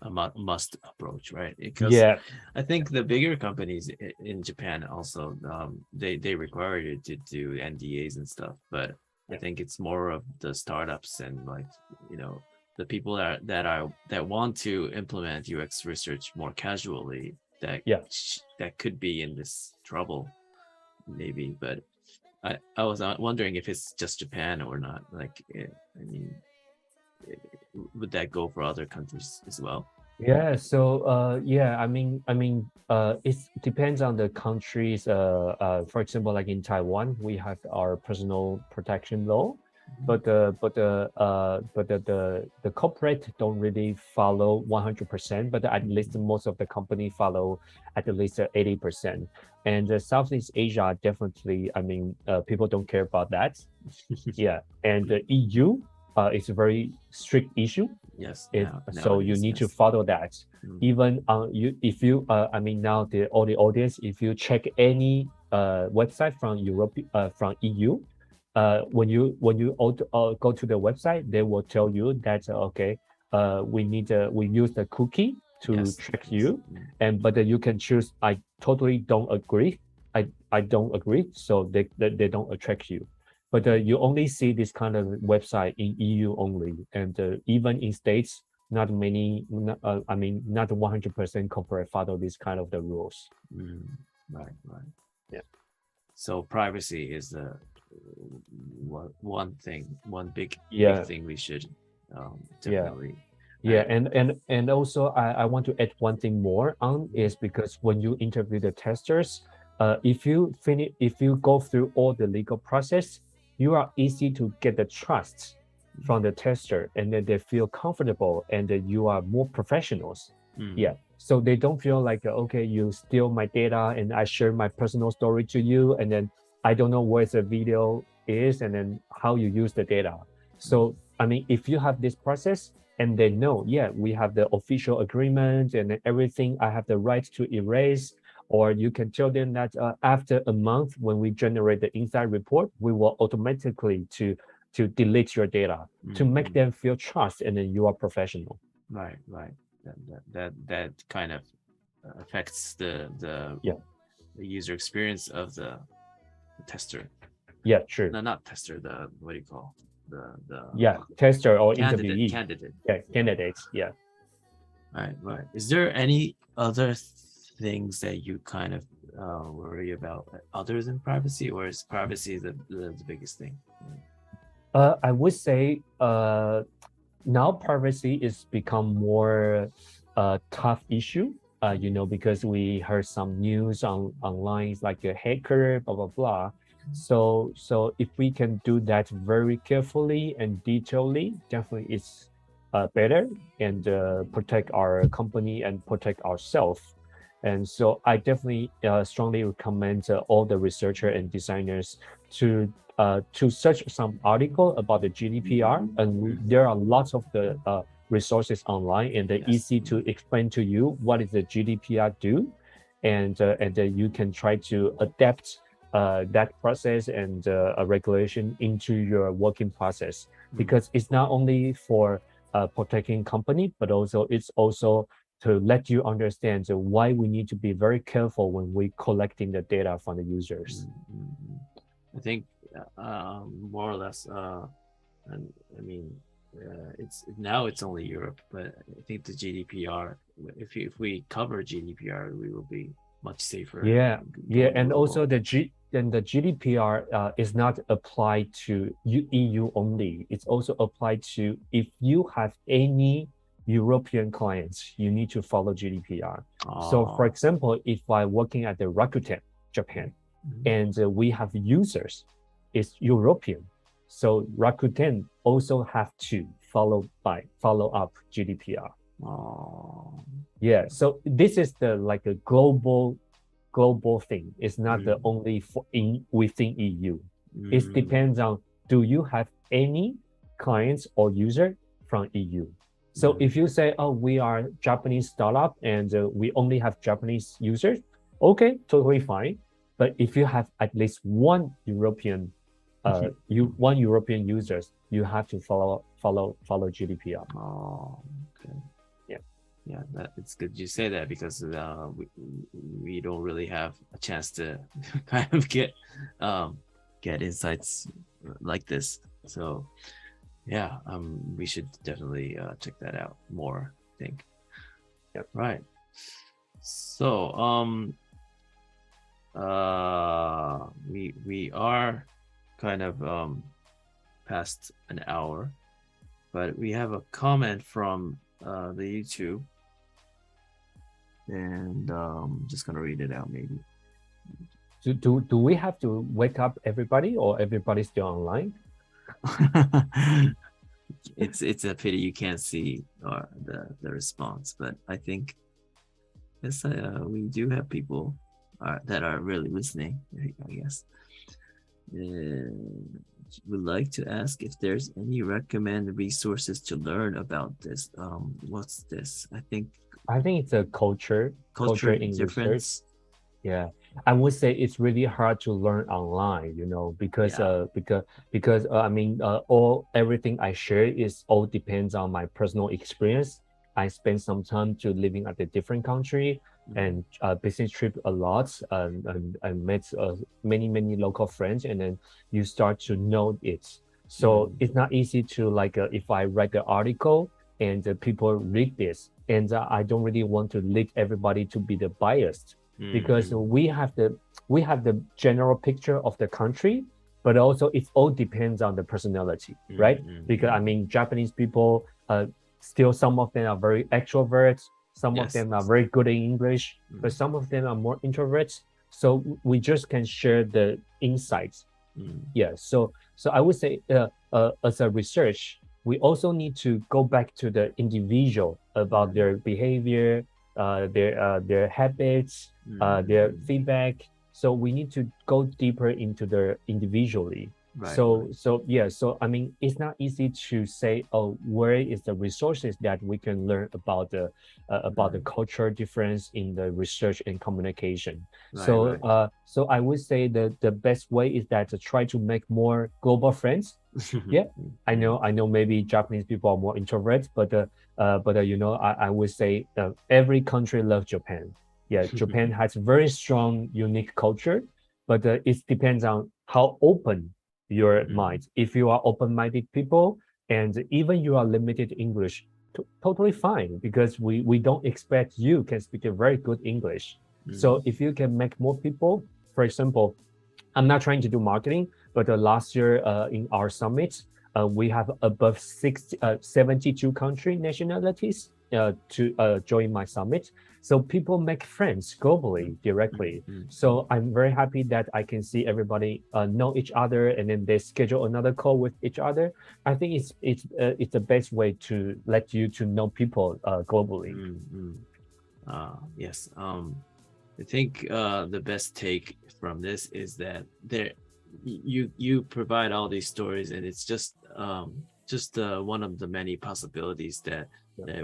A must approach, right? Because I think the bigger companies in Japan also they require you to do NDAs and stuff, but I think it's more of the startups and, like, the people that want to implement UX research more casually, that could be in this trouble maybe. But I was wondering if it's just Japan or not. Like, I mean, would that go for other countries as well? Yeah, so it depends on the countries. For example, like in Taiwan, we have our personal protection law, but the corporate don't really follow 100%, but at least most of the company follow at least 80%. And Southeast Asia, definitely, people don't care about that. Yeah, and the EU it's a very strict issue. Yes. So you need to follow that. Even if you now all the audience, if you check any website from Europe, from EU, when you go to the website, they will tell you that we use the cookie to track you, but you can choose I totally don't agree. I don't agree, so they don't attract you. But you only see this kind of website in EU only, and even in states, not 100% corporate follow this kind of the rules. Right. Yeah. So privacy is the one big thing we should definitely. Yeah, and also I want to add one thing more on, is because when you interview the testers, if you go through all the legal process, you are easy to get the trust from the tester, and then they feel comfortable, and then you are more professionals. Yeah. So they don't feel like, okay, you steal my data and I share my personal story to you, and then I don't know where the video is and then how you use the data. So, I mean, if you have this process and they know, yeah, we have the official agreement and everything, I have the right to erase, or you can tell them that after a month, when we generate the inside report, we will automatically to delete your data to make them feel trust, and then you are professional. Right. That kind of affects the user experience of the tester. Yeah, sure. No, not tester. The what do you call the tester or candidate? interviewee. Candidate. Yeah, candidates. Yeah. Right. Is there any other things that you kind of worry about other than privacy, or is privacy the biggest thing? I would say now privacy is become more tough issue. Because we heard some news online like a hacker, blah blah blah. So if we can do that very carefully and detailedly, definitely it's better and protect our company and protect ourselves. And so I definitely strongly recommend all the researchers and designers to search some article about the GDPR, and there are lots of the resources online, and they're easy to explain to you what is the GDPR do, and you can try to adapt that process and a regulation into your working process, because it's not only for protecting company, but also it's also to let you understand why we need to be very careful when we collecting the data from the users. I think more or less, and I mean, it's only Europe, but I think the GDPR, if we cover GDPR, we will be much safer. And also the GDPR is not applied to EU only. It's also applied to if you have any European clients, you need to follow GDPR. So for example, if I'm working at the Rakuten, Japan, and we have users, it's European. So Rakuten also have to follow up GDPR. Yeah, so this is the like a global thing. It's not the only within EU. It depends on, do you have any clients or user from EU? So if you say, oh, we are Japanese startup and we only have Japanese users, okay, totally fine. But if you have at least one European users, you have to follow GDPR. Yeah, it's good you say that, because we don't really have a chance to kind of get insights like this. So yeah, we should definitely check that out more, I think. Yep. Right. So we are kind of past an hour, but we have a comment from the YouTube, and just gonna read it out maybe. Do we have to wake up everybody, or everybody's still online? It's a pity you can't see the response, but I think yes, we do have people that are really listening, I guess. Would like to ask if there's any recommended resources to learn about this. What's this? I think it's a culture in difference. Yeah, I would say it's really hard to learn online, because I mean, everything I share is all depends on my personal experience. I spent some time to living at a different country and business trip a lot, and met many local friends, and then you start to know it. So it's not easy to like if I write the article and people read this, and I don't really want to lead everybody to be the biased. Because we have the general picture of the country, but also it all depends on the personality, right? Because I mean, Japanese people, still some of them are very extroverts, some of them are very good in English, but some of them are more introverts. So we just can share the insights. Yeah. So I would say, as a research, we also need to go back to the individual about their behavior, their habits, their feedback. So we need to go deeper into their individually. Right. So I mean, it's not easy to say, oh, where is the resources that we can learn about the cultural difference in the research and communication. So I would say that the best way is that to try to make more global friends. Yeah, I know maybe Japanese people are more introverts, but I would say every country loves Japan. Yeah, Japan has very strong, unique culture, but it depends on how open your mind. If you are open-minded people and even you are limited English, totally fine, because we don't expect you can speak a very good English. So if you can make more people, for example, I'm not trying to do marketing, but last year in our summit, we have above 72 country nationalities to join my summit. So people make friends globally directly. So I'm very happy that I can see everybody know each other, and then they schedule another call with each other. I think it's the best way to let you to know people globally. Yes. I think the best take from this is that you provide all these stories, and it's just one of the many possibilities that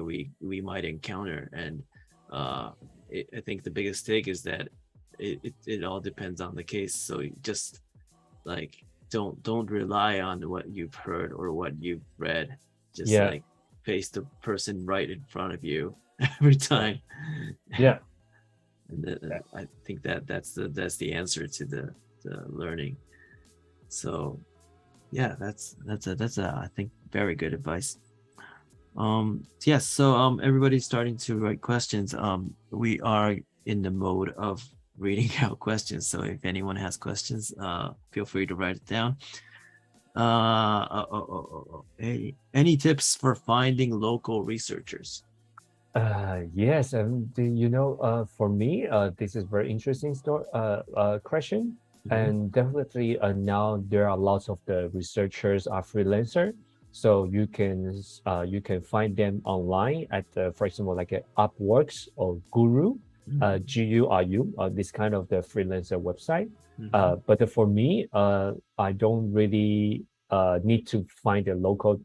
we might encounter. And I think the biggest take is that it all depends on the case. So just like don't rely on what you've heard or what you've read. Just like face the person right in front of you every time. Yeah. And I think that's the answer to the learning. So yeah, that's I think very good advice. Yes, so everybody's starting to write questions. We are in the mode of reading out questions, so if anyone has questions, feel free to write it down. Any tips for finding local researchers? Yes, and for me, this is very interesting question, and definitely now there are lots of the researchers are freelancer, so you can find them online at for example like Upworks or Guru, GURU, this kind of the freelancer website. But for me, I don't really need to find a local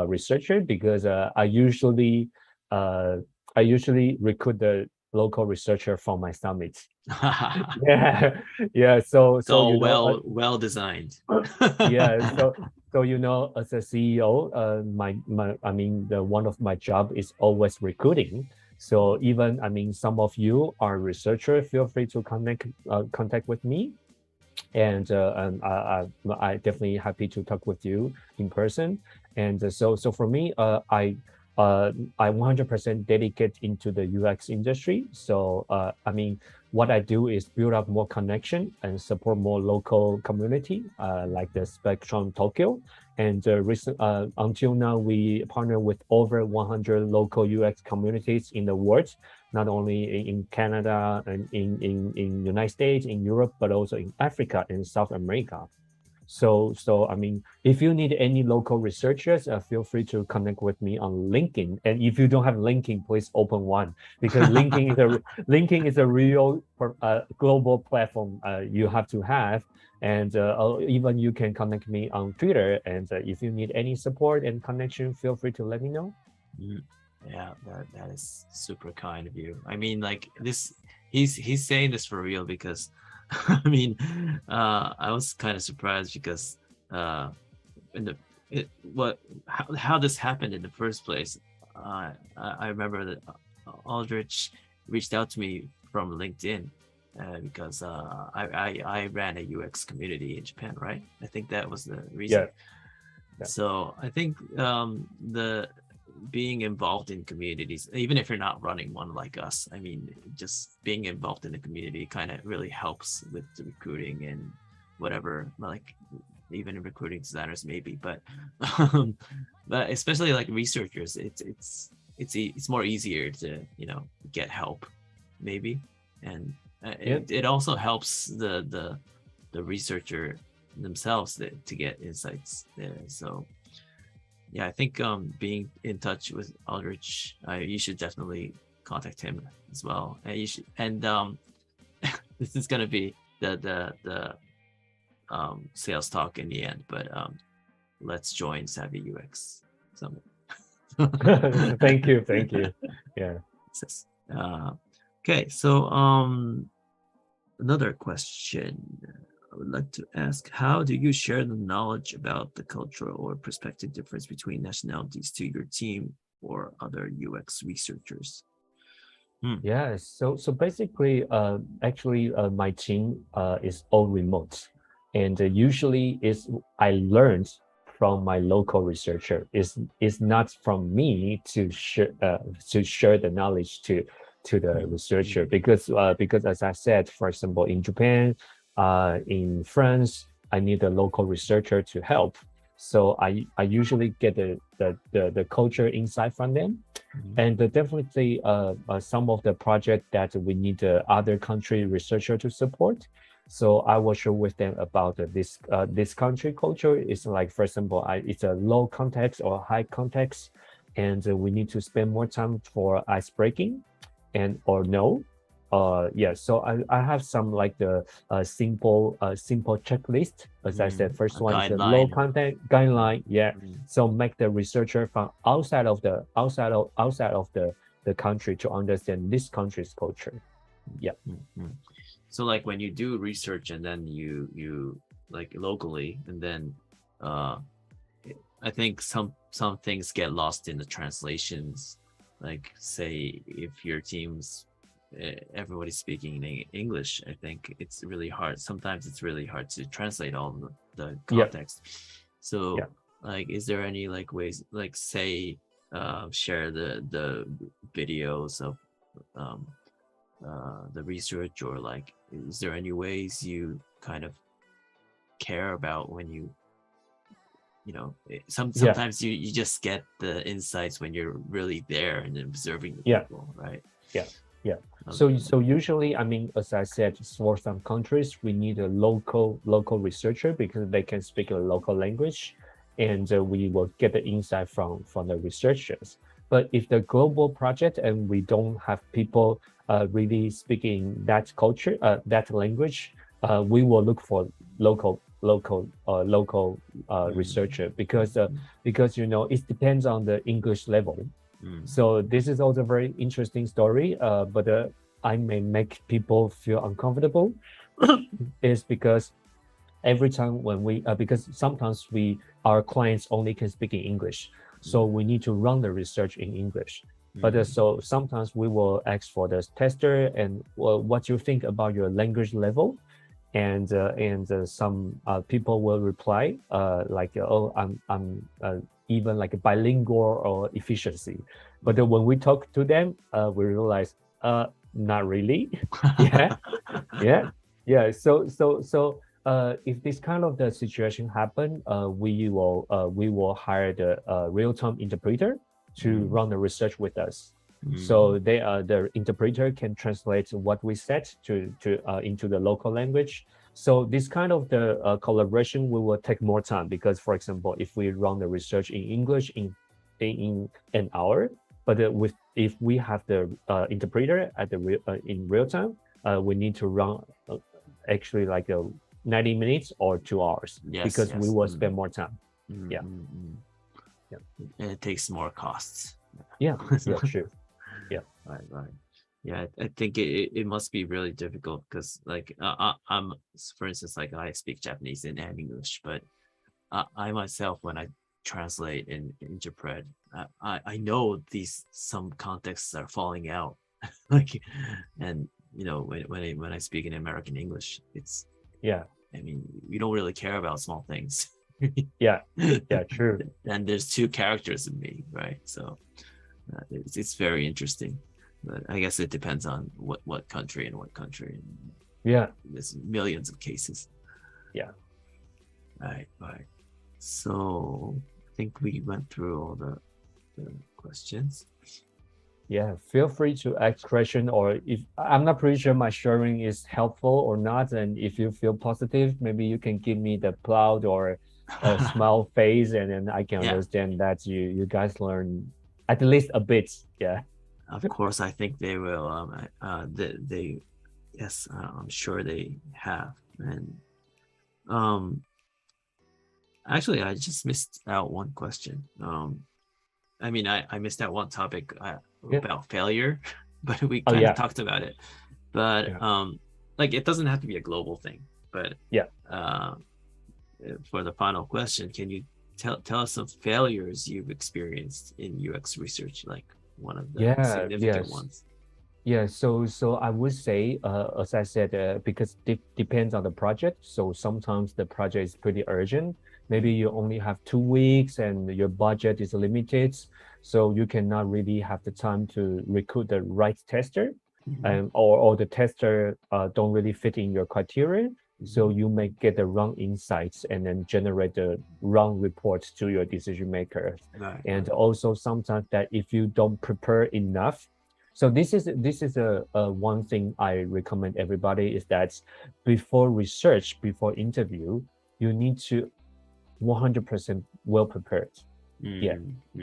researcher, because I usually recruit the local researcher from my summits. Yeah. So well designed. Yeah. So as a CEO, one of my job is always recruiting. So even some of you are researcher, feel free to contact with me, and I definitely happy to talk with you in person. And so for me, I 100% dedicate into the UX industry. So what I do is build up more connection and support more local community, like the Spectrum Tokyo. And until now, we partner with over 100 local UX communities in the world, not only in Canada and in United States, in Europe, but also in Africa and South America. So if you need any local researchers, feel free to connect with me on LinkedIn. And if you don't have LinkedIn, please open one, because LinkedIn is a real global platform you have to have. And even you can connect me on Twitter. And if you need any support and connection, feel free to let me know. Yeah, that is super kind of you. I mean, like this, he's saying this for real, because I was kind of surprised, because how this happened in the first place. I remember that Aldrich reached out to me from LinkedIn because I ran a UX community in Japan, right? I think that was the reason. Yeah. So I think the being involved in communities, even if you're not running one like us, just being involved in the community kind of really helps with the recruiting and whatever, like even recruiting designers maybe, but especially like researchers, it's more easier to get help maybe, and it also helps the researcher themselves to get insights there. So yeah, I think being in touch with Aldrich, you should definitely contact him as well. And you should, and this is gonna be the sales talk in the end, but let's join Savvy UX Summit. Thank you. Yeah. Okay, so another question I would like to ask: how do you share the knowledge about the cultural or perspective difference between nationalities to your team or other UX researchers? Yeah, so basically, actually, my team is all remote, and usually is I learned from my local researcher. Is not from me to share the knowledge to the researcher, because as I said, for example, in Japan, in France, I need a local researcher to help. So I usually get the culture insight from them, and definitely some of the project that we need other country researcher to support. So I will share with them about this country culture. Is like, for example, it's a low context or high context, and we need to spend more time for ice breaking, and or no. Yeah, so I have some like the simple checklist. As I said, first one is a low content guideline. Yeah, so make the researcher from outside of the country to understand this country's culture. Yeah. So like when you do research and then you like locally, and then I think some things get lost in the translations. Like say if your team's everybody's speaking in English, I think it's really hard. Sometimes it's really hard to translate all the context. So like, is there any like ways, like say share the videos of the research, or like, is there any ways you kind of care about when you know, sometimes you just get the insights when you're really there and observing the people, right? Yeah. So usually, I mean, as I said, for some countries, we need a local researcher because they can speak a local language, and we will get the insight from the researchers. But if the global project and we don't have people really speaking that culture, that language, we will look for local researcher, because you know, it depends on the English level. So this is also a very interesting story, but I may make people feel uncomfortable is because every time when we because sometimes our clients only can speak in English, so we need to run the research in English. But so sometimes we will ask for the tester and what you think about your language level, and some people will reply like, oh, I'm even like a bilingual or efficiency. But when we talk to them, we realize not really. So if this kind of the situation happen, we will hire the real-time interpreter to run the research with us. So the interpreter can translate what we said to into the local language. So this kind of the collaboration will take more time, because, for example, if we run the research in English in an hour, but if we have the interpreter at in real time, we need to run actually like 90 minutes or 2 hours, because we will spend more time. And it takes more costs. True. Right. Yeah, I think it must be really difficult, because like I'm, for instance, like I speak Japanese and English, but I myself, when I translate and interpret, I know some contexts are falling out. Like, and you know, when I speak in American English, it's I mean, we don't really care about small things. True. And there's 2 characters in me, right? So it's very interesting. But I guess it depends on what country and what country. There's millions of cases. Right. So I think we went through all the questions. Feel free to ask question, or if I'm not pretty sure my sharing is helpful or not, and if you feel positive, maybe you can give me the applaud or a smile face, and then I can understand that you guys learn at least a bit. Of course, I think they will. Yes, I'm sure they have. And actually, I just missed out one question. I mean, I missed out one topic about failure, but we kind of talked about it. But like, it doesn't have to be a global thing. But for the final question, can you tell us some failures you've experienced in UX research, like one of the significant ones? Yeah, so I would say, as I said, because it depends on the project. So sometimes the project is pretty urgent. Maybe you only have 2 weeks and your budget is limited. So you cannot really have the time to recruit the right tester, or the tester don't really fit in your criteria. So you may get the wrong insights and then generate the wrong reports to your decision maker. And also sometimes that if you don't prepare enough. So this is a one thing I recommend everybody is that before research, before interview, you need to 100% well prepared.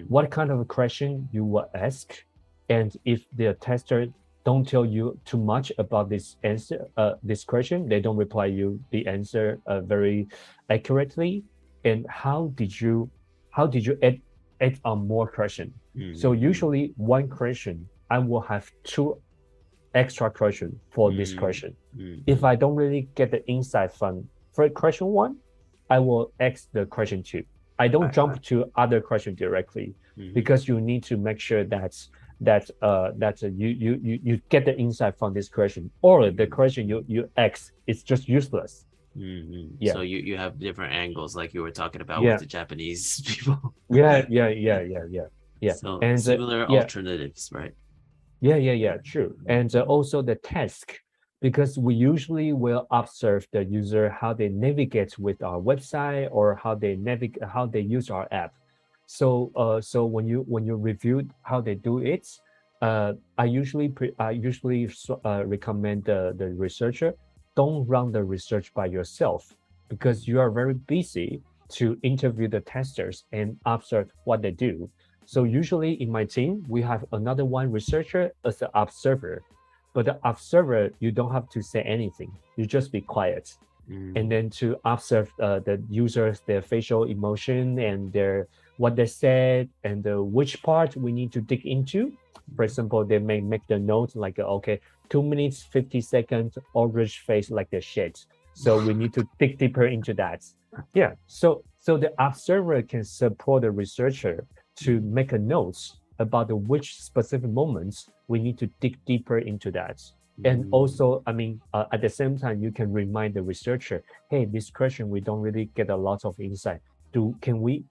What kind of a question you will ask, and if the tester don't tell you too much about this answer, this question, they don't reply you the answer very accurately, and how did you add on more question? So usually one question, I will have 2 extra questions for this question. If I don't really get the insight from for question 1, I will ask the question 2. I don't jump to other question directly, because you need to make sure that you get the insight from this question, or the question you ask is just useless. So you have different angles, like you were talking about with the Japanese people. Yeah. So and similar alternatives, right? True. And also the task, because we usually will observe the user how they navigate with our website, or how they use our app. So when you review how they do it, I usually recommend the researcher don't run the research by yourself, because you are very busy to interview the testers and observe what they do. So usually in my team, we have another one researcher as an observer. But the observer, you don't have to say anything. You just be quiet. And then to observe the users, their facial emotion and what they said, and which part we need to dig into. For example, they may make the notes like, okay, 2 minutes, 50 seconds, Aldrich face like the shit. So we need to dig deeper into that. Yeah, so the observer can support the researcher to make a notes about which specific moments we need to dig deeper into that. And also, I mean, at the same time, you can remind the researcher, hey, this question we don't really get a lot of insight. Can we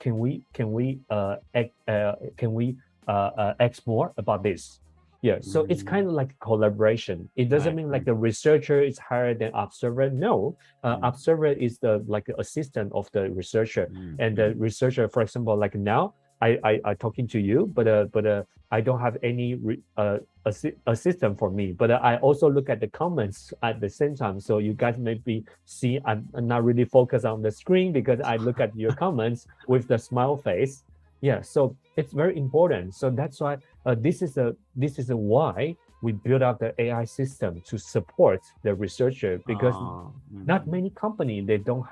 ask more about this? Yeah, so it's kind of like collaboration. It doesn't mean like the researcher is higher than observer. No, observer is the like assistant of the researcher, and the researcher, for example, like now I talking to you, but I don't have any assistant for me. But I also look at the comments at the same time. So you guys maybe see I'm not really focused on the screen, because I look at your comments with the smile face. Yeah, so it's very important. So that's why this is why we build up the AI system to support the researcher, because not many companies they don't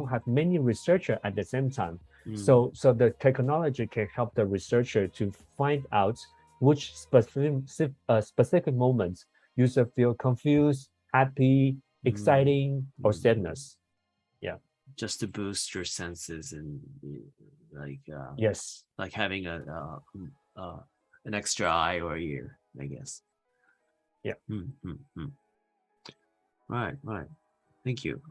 have many researchers at the same time. So the technology can help the researcher to find out which specific moments user feel confused, happy, exciting, or sadness. Yeah, just to boost your senses and like yes, like having an extra eye or ear, I guess. Yeah. Right. Thank you.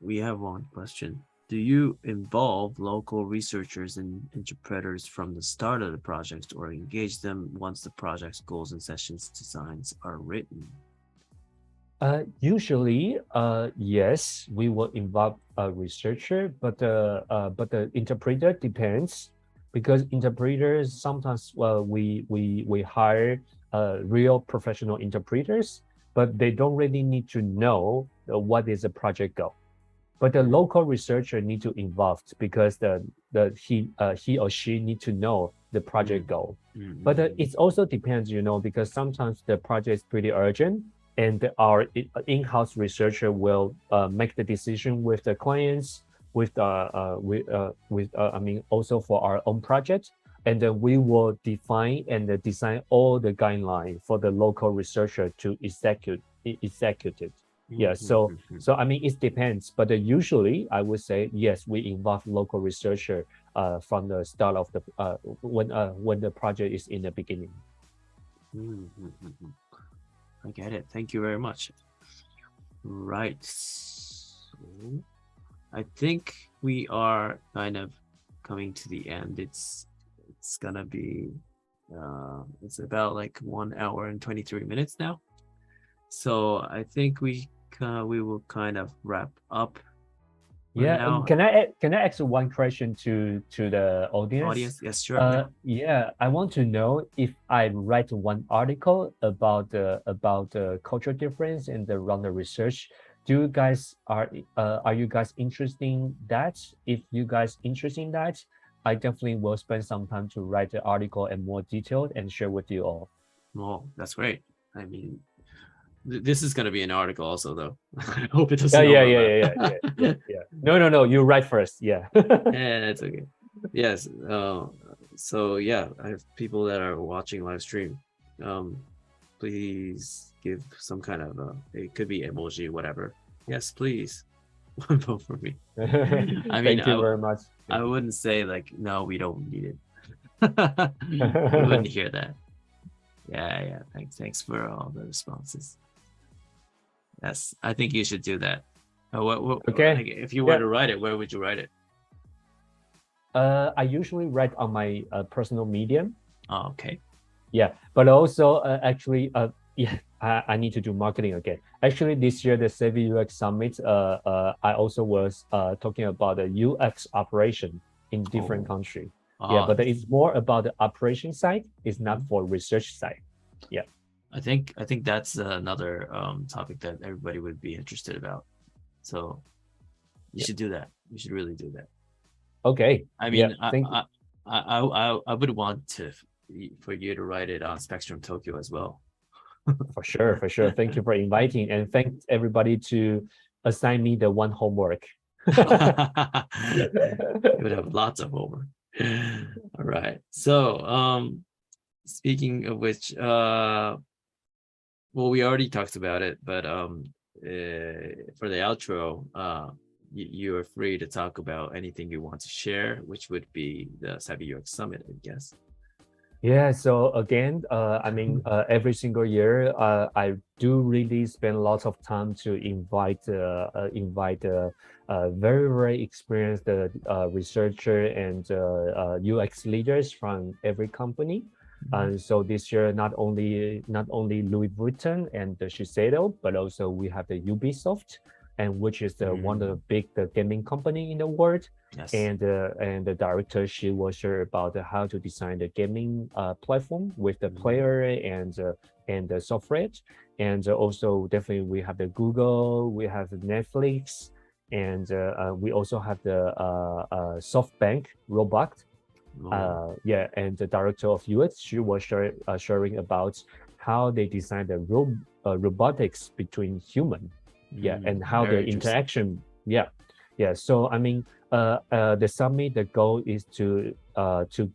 We have one question. Do you involve local researchers and interpreters from the start of the project, or engage them once the project's goals and sessions designs are written? Usually, yes, we will involve a researcher, but the interpreter depends, because interpreters sometimes we hire real professional interpreters, but they don't really need to know what is the project goal. but the local researcher need to involve because he or she need to know the project goal. But it also depends, because sometimes the project is pretty urgent, and our in-house researcher will make the decision with the clients, also for our own project, and then we will define and design all the guidelines for the local researcher to execute it. Yeah, so it depends, but usually I would say yes, we involve local researcher from the start of the when the project is in the beginning. I get it. Thank you very much. Right. So I think we are kind of coming to the end. It's gonna be it's about like 1 hour and 23 minutes now. So I think we will kind of wrap up. Yeah, can I ask one question to the audience? Yes, sure. Yeah, I want to know if I write one article about the cultural difference and around the research. Do you guys are you guys interested in that? If you guys interested in that, I definitely will spend some time to write the article and more detailed and share with you all. Oh, that's great. I mean, this is going to be an article also, though. I hope it doesn't. Yeah. No. You write first. Yeah. Yeah, it's okay. Yes. So yeah, I have people that are watching live stream. Please give some kind of it could be emoji, whatever. Yes, please. Vote for me. I mean, thank you very much. I wouldn't say like, no, we don't need it. You wouldn't hear that. Yeah. Thanks for all the responses. Yes, I think you should do that. Okay. Like, if you were to write it, where would you write it? I usually write on my personal medium. Oh, okay. Yeah, but also actually, I need to do marketing again. Actually, this year the Savvy UX Summit, I also was talking about the UX operation in different countries. Yeah, but it's more about the operation side. It's not for research side. Yeah. I think that's another topic that everybody would be interested about. So you should do that. You should really do that. Okay. I mean, I would want for you to write it on Spectrum Tokyo as well. For sure. Thank you for inviting, and thanks everybody to assign me the one homework. You would have lots of homework. All right. So speaking of which, well, we already talked about it, but for the outro, you are free to talk about anything you want to share, which would be the Savvy UX Summit, I guess. Yeah, so again, every single year, I do really spend lots of time to invite very, very experienced researcher and UX leaders from every company. So this year, not only Louis Vuitton and the Shiseido, but also we have the Ubisoft, and which is one of the big gaming company in the world. Yes. And the director, she will share about how to design the gaming platform with the player and the software. And also definitely we have the Google, we have the Netflix, and we also have the SoftBank robot. And the director of UX, she was sharing about how they design the robotics between human, and how the interaction. So the summit, the goal is to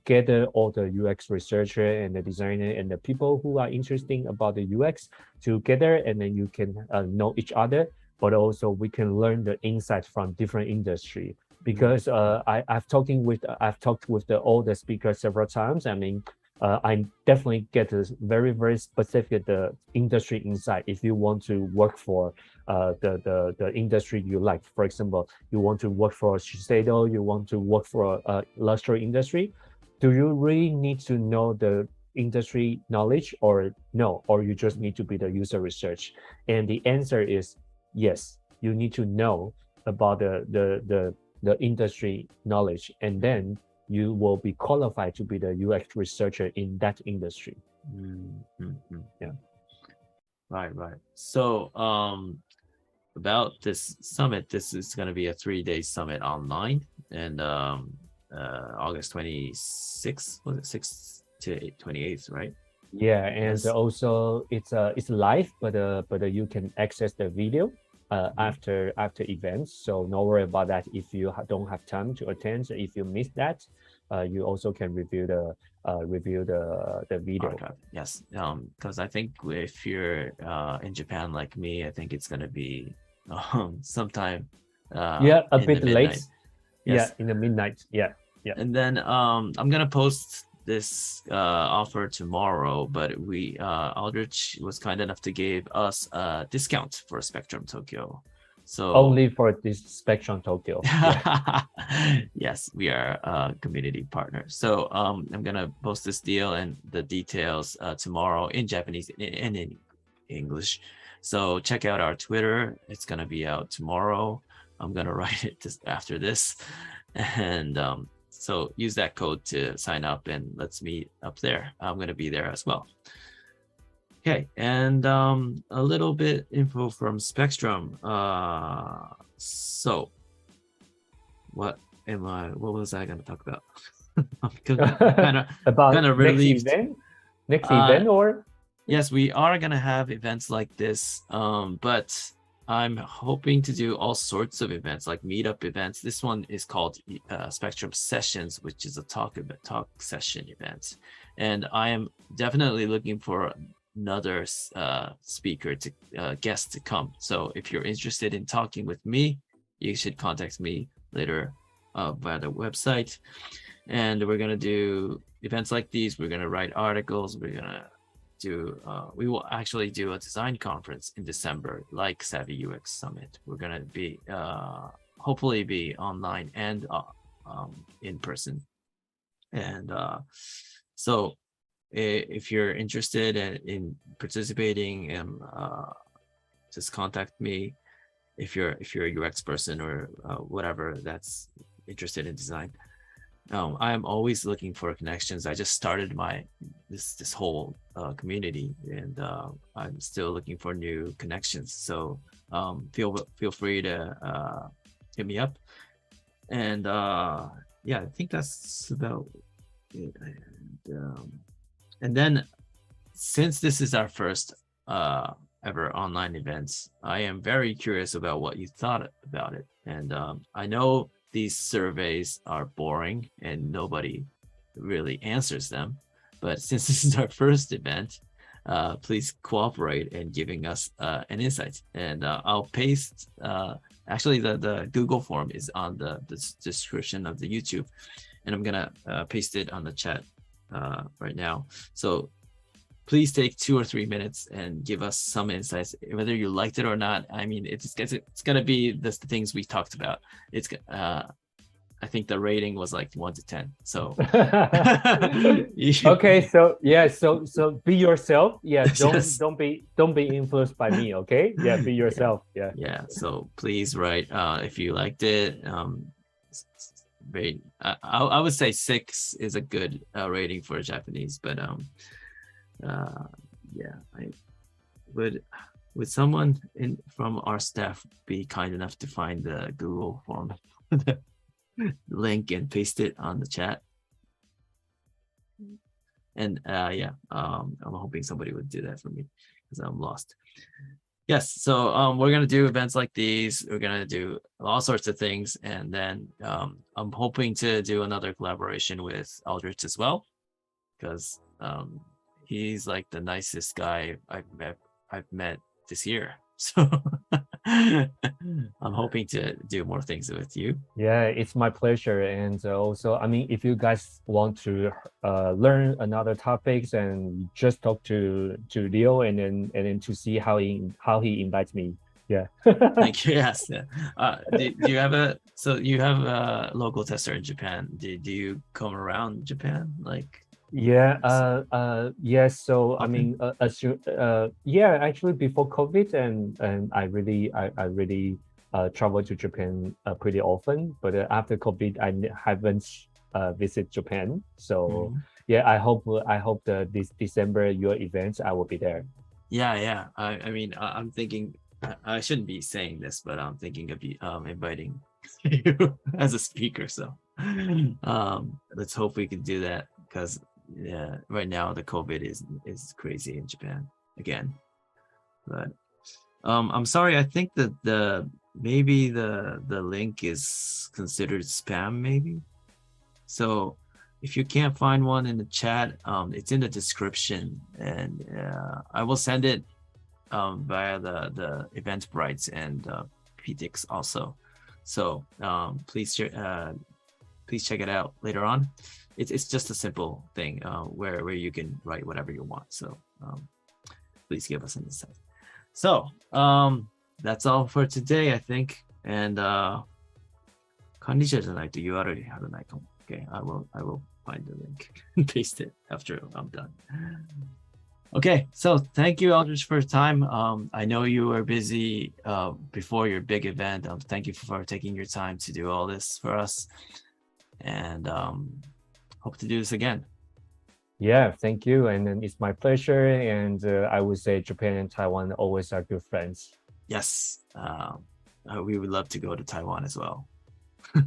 gather all the UX researcher and the designer and the people who are interested about the UX together, and then you can know each other, but also we can learn the insights from different industry. Because I've talked with all the speakers several times. I definitely get a very, very specific industry insight. If you want to work for the industry you like, for example, you want to work for Shiseido, you want to work for a luxury industry, do you really need to know the industry knowledge or no? Or you just need to be the user research? And the answer is yes. You need to know about the industry knowledge, and then you will be qualified to be the UX researcher in that industry. Yeah. Right. So about this summit, this is going to be a 3-day summit online, and August 26th, was it 6th to 28th, right? Yeah, and Yes. also it's live, but you can access the video after events. So no worry about that. If you don't have time to attend, if you miss that, you also can review the video. Archive. Yes, because I think if you're in Japan like me, I think it's gonna be sometime Yeah, a in the bit late. midnight. Yeah, Yes. in the midnight. Yeah. And then I'm gonna post this offer tomorrow, but Aldrich was kind enough to give us a discount for Spectrum Tokyo. So Only for this Spectrum Tokyo. Yeah. yes, we are a community partner. So I'm gonna post this deal and the details tomorrow in Japanese and in English. So check out our Twitter. It's gonna be out tomorrow. I'm gonna write it just after this, and so use that code to sign up and let's meet up there. I'm gonna be there as well. Okay, and a little bit info from Spectrum. So what was I gonna talk about? About relieved. Next event or? Yes, we are gonna have events like this, but I'm hoping to do all sorts of events, like meetup events. This one is called Spectrum Sessions, which is a talk session event, and I am definitely looking for another speaker to guest to come. So if you're interested in talking with me, you should contact me later via the website. And we're gonna do events like these. We're gonna write articles. We're gonna do we will actually do a design conference in December, like Savvy UX Summit. We're gonna be hopefully be online and in person. And so if you're interested in participating, just contact me. If you're a UX person or whatever that's interested in design. I'm always looking for connections. I just started this whole community, and I'm still looking for new connections. So feel free to hit me up. And yeah, I think that's about it. And then since this is our first ever online events, I am very curious about what you thought about it. And I know these surveys are boring and nobody really answers them, but since this is our first event, please cooperate in giving us an insight. And I'll paste, actually the Google form is on the description of the YouTube, and I'm gonna paste it on the chat right now. So please take 2 or 3 minutes and give us some insights, whether you liked it or not. I mean, it's gonna be the things we talked about. It's I think the rating was like 1 to 10. So okay, so yeah, so be yourself. Yeah, Yes. don't be influenced by me. Okay, yeah, be yourself. Yeah. So please write if you liked it. I would say 6 is a good rating for Japanese, but yeah, I would someone from our staff be kind enough to find the Google form link and paste it on the chat? And yeah, I'm hoping somebody would do that for me because I'm lost. Yes, so we're gonna do events like these. We're gonna do all sorts of things, and then I'm hoping to do another collaboration with Aldrich as well, because he's like the nicest guy I've met this year. So I'm hoping to do more things with you. Yeah, it's my pleasure. And also, I mean, if you guys want to learn another topics and just talk to Leo and then to see how he invites me. Yeah. Thank you. Yes. Do you have a local tester in Japan? Do you come around Japan like? Yeah, yes. So I mean, yeah, actually before COVID, and I really travel to Japan pretty often. But after COVID, I haven't visit Japan. So yeah, I hope that this December your events I will be there. Yeah. I mean, I'm thinking I shouldn't be saying this, but I'm thinking of inviting you as a speaker. So let's hope we can do that, because yeah, right now the COVID is crazy in Japan again. But I'm sorry. I think that maybe the link is considered spam, maybe. So if you can't find one in the chat, it's in the description, and I will send it via the Eventbrite and PTX also. So please check it out later on. It's just a simple thing where you can write whatever you want. So please give us an insight. So that's all for today, I think. And 管理者じゃないと URL 貼らないかも. Okay, I will find the link and paste it after I'm done. Okay, so thank you, Aldrich, for your time. I know you were busy before your big event. Thank you for taking your time to do all this for us, and hope to do this again. Yeah, thank you, and then it's my pleasure. And I would say Japan and Taiwan always are good friends. Yes, we would love to go to Taiwan as well.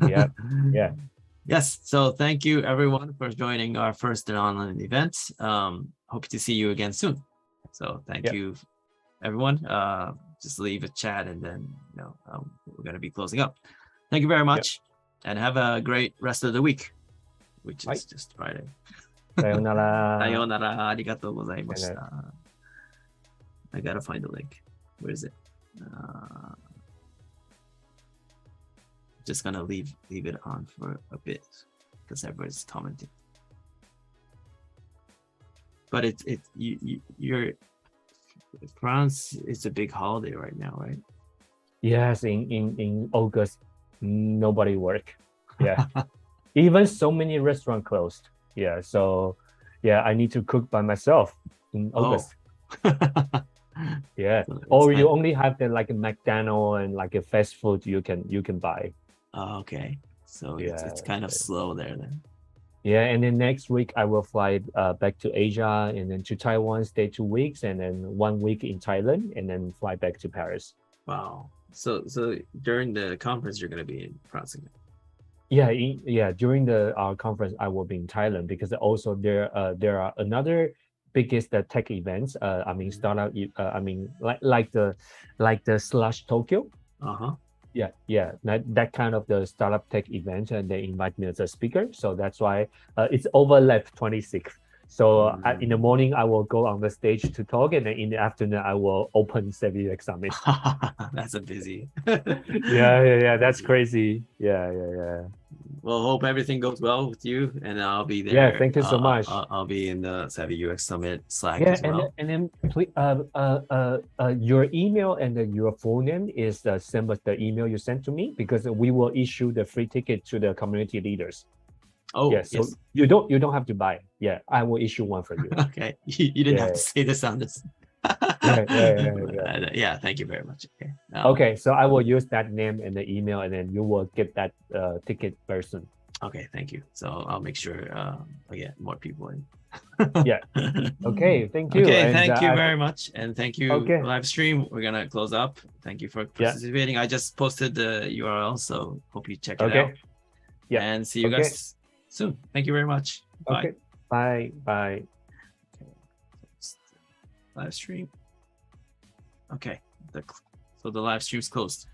Yeah. Yes, so thank you everyone for joining our first online event. Hope to see you again soon. So thank you everyone. Just leave a chat, and then we're going to be closing up. Thank you very much, and have a great rest of the week, which is just Friday. さようなら。さようなら。ありがとうございました。I gotta find the link. Where is it? Just gonna leave it on for a bit because everybody's commenting. But you're France is a big holiday right now, right? Yes, in August, nobody work. Yeah, even so many restaurants closed. Yeah, so yeah, I need to cook by myself in August. Yeah, or you only have the like a McDonald's and like a fast food you can buy. Oh, okay, so it's kind of slow there then. Yeah, and then next week I will fly back to Asia, and then to Taiwan, stay 2 weeks, and then 1 week in Thailand, and then fly back to Paris. Wow. So during the conference you're going to be in France again? Yeah, during our conference I will be in Thailand, because also there are another biggest tech events. I mean startup. I mean like the Slash Tokyo. Yeah, that kind of the startup tech event, and they invite me as a speaker. So that's why it's overlap 26th. So in the morning I will go on the stage to talk, and then in the afternoon I will open CEVIX Summit. That's a busy. Yeah. That's crazy. Yeah. Well, hope everything goes well with you, and I'll be there. Yeah, thank you so much. I'll be in the CEVIX Summit Slack as well. And then please, your email and your phone name is the same as the email you sent to me, because we will issue the free ticket to the community leaders. Oh, yeah, so you don't have to buy. Yeah, I will issue one for you. Okay, you didn't have to say this on this. Yeah, thank you very much. Okay, so I will use that name and the email, and then you will get that ticket person. Okay, thank you. So I'll make sure I get more people in. Yeah. Okay, thank you. Okay, thank you very much, and thank you. Live stream. We're gonna close up. Thank you for participating. I just posted the URL, so hope you check it out. Yeah, and see you guys soon. Thank you very much. Bye. Bye. Okay. Live stream. Okay, so the live stream's closed.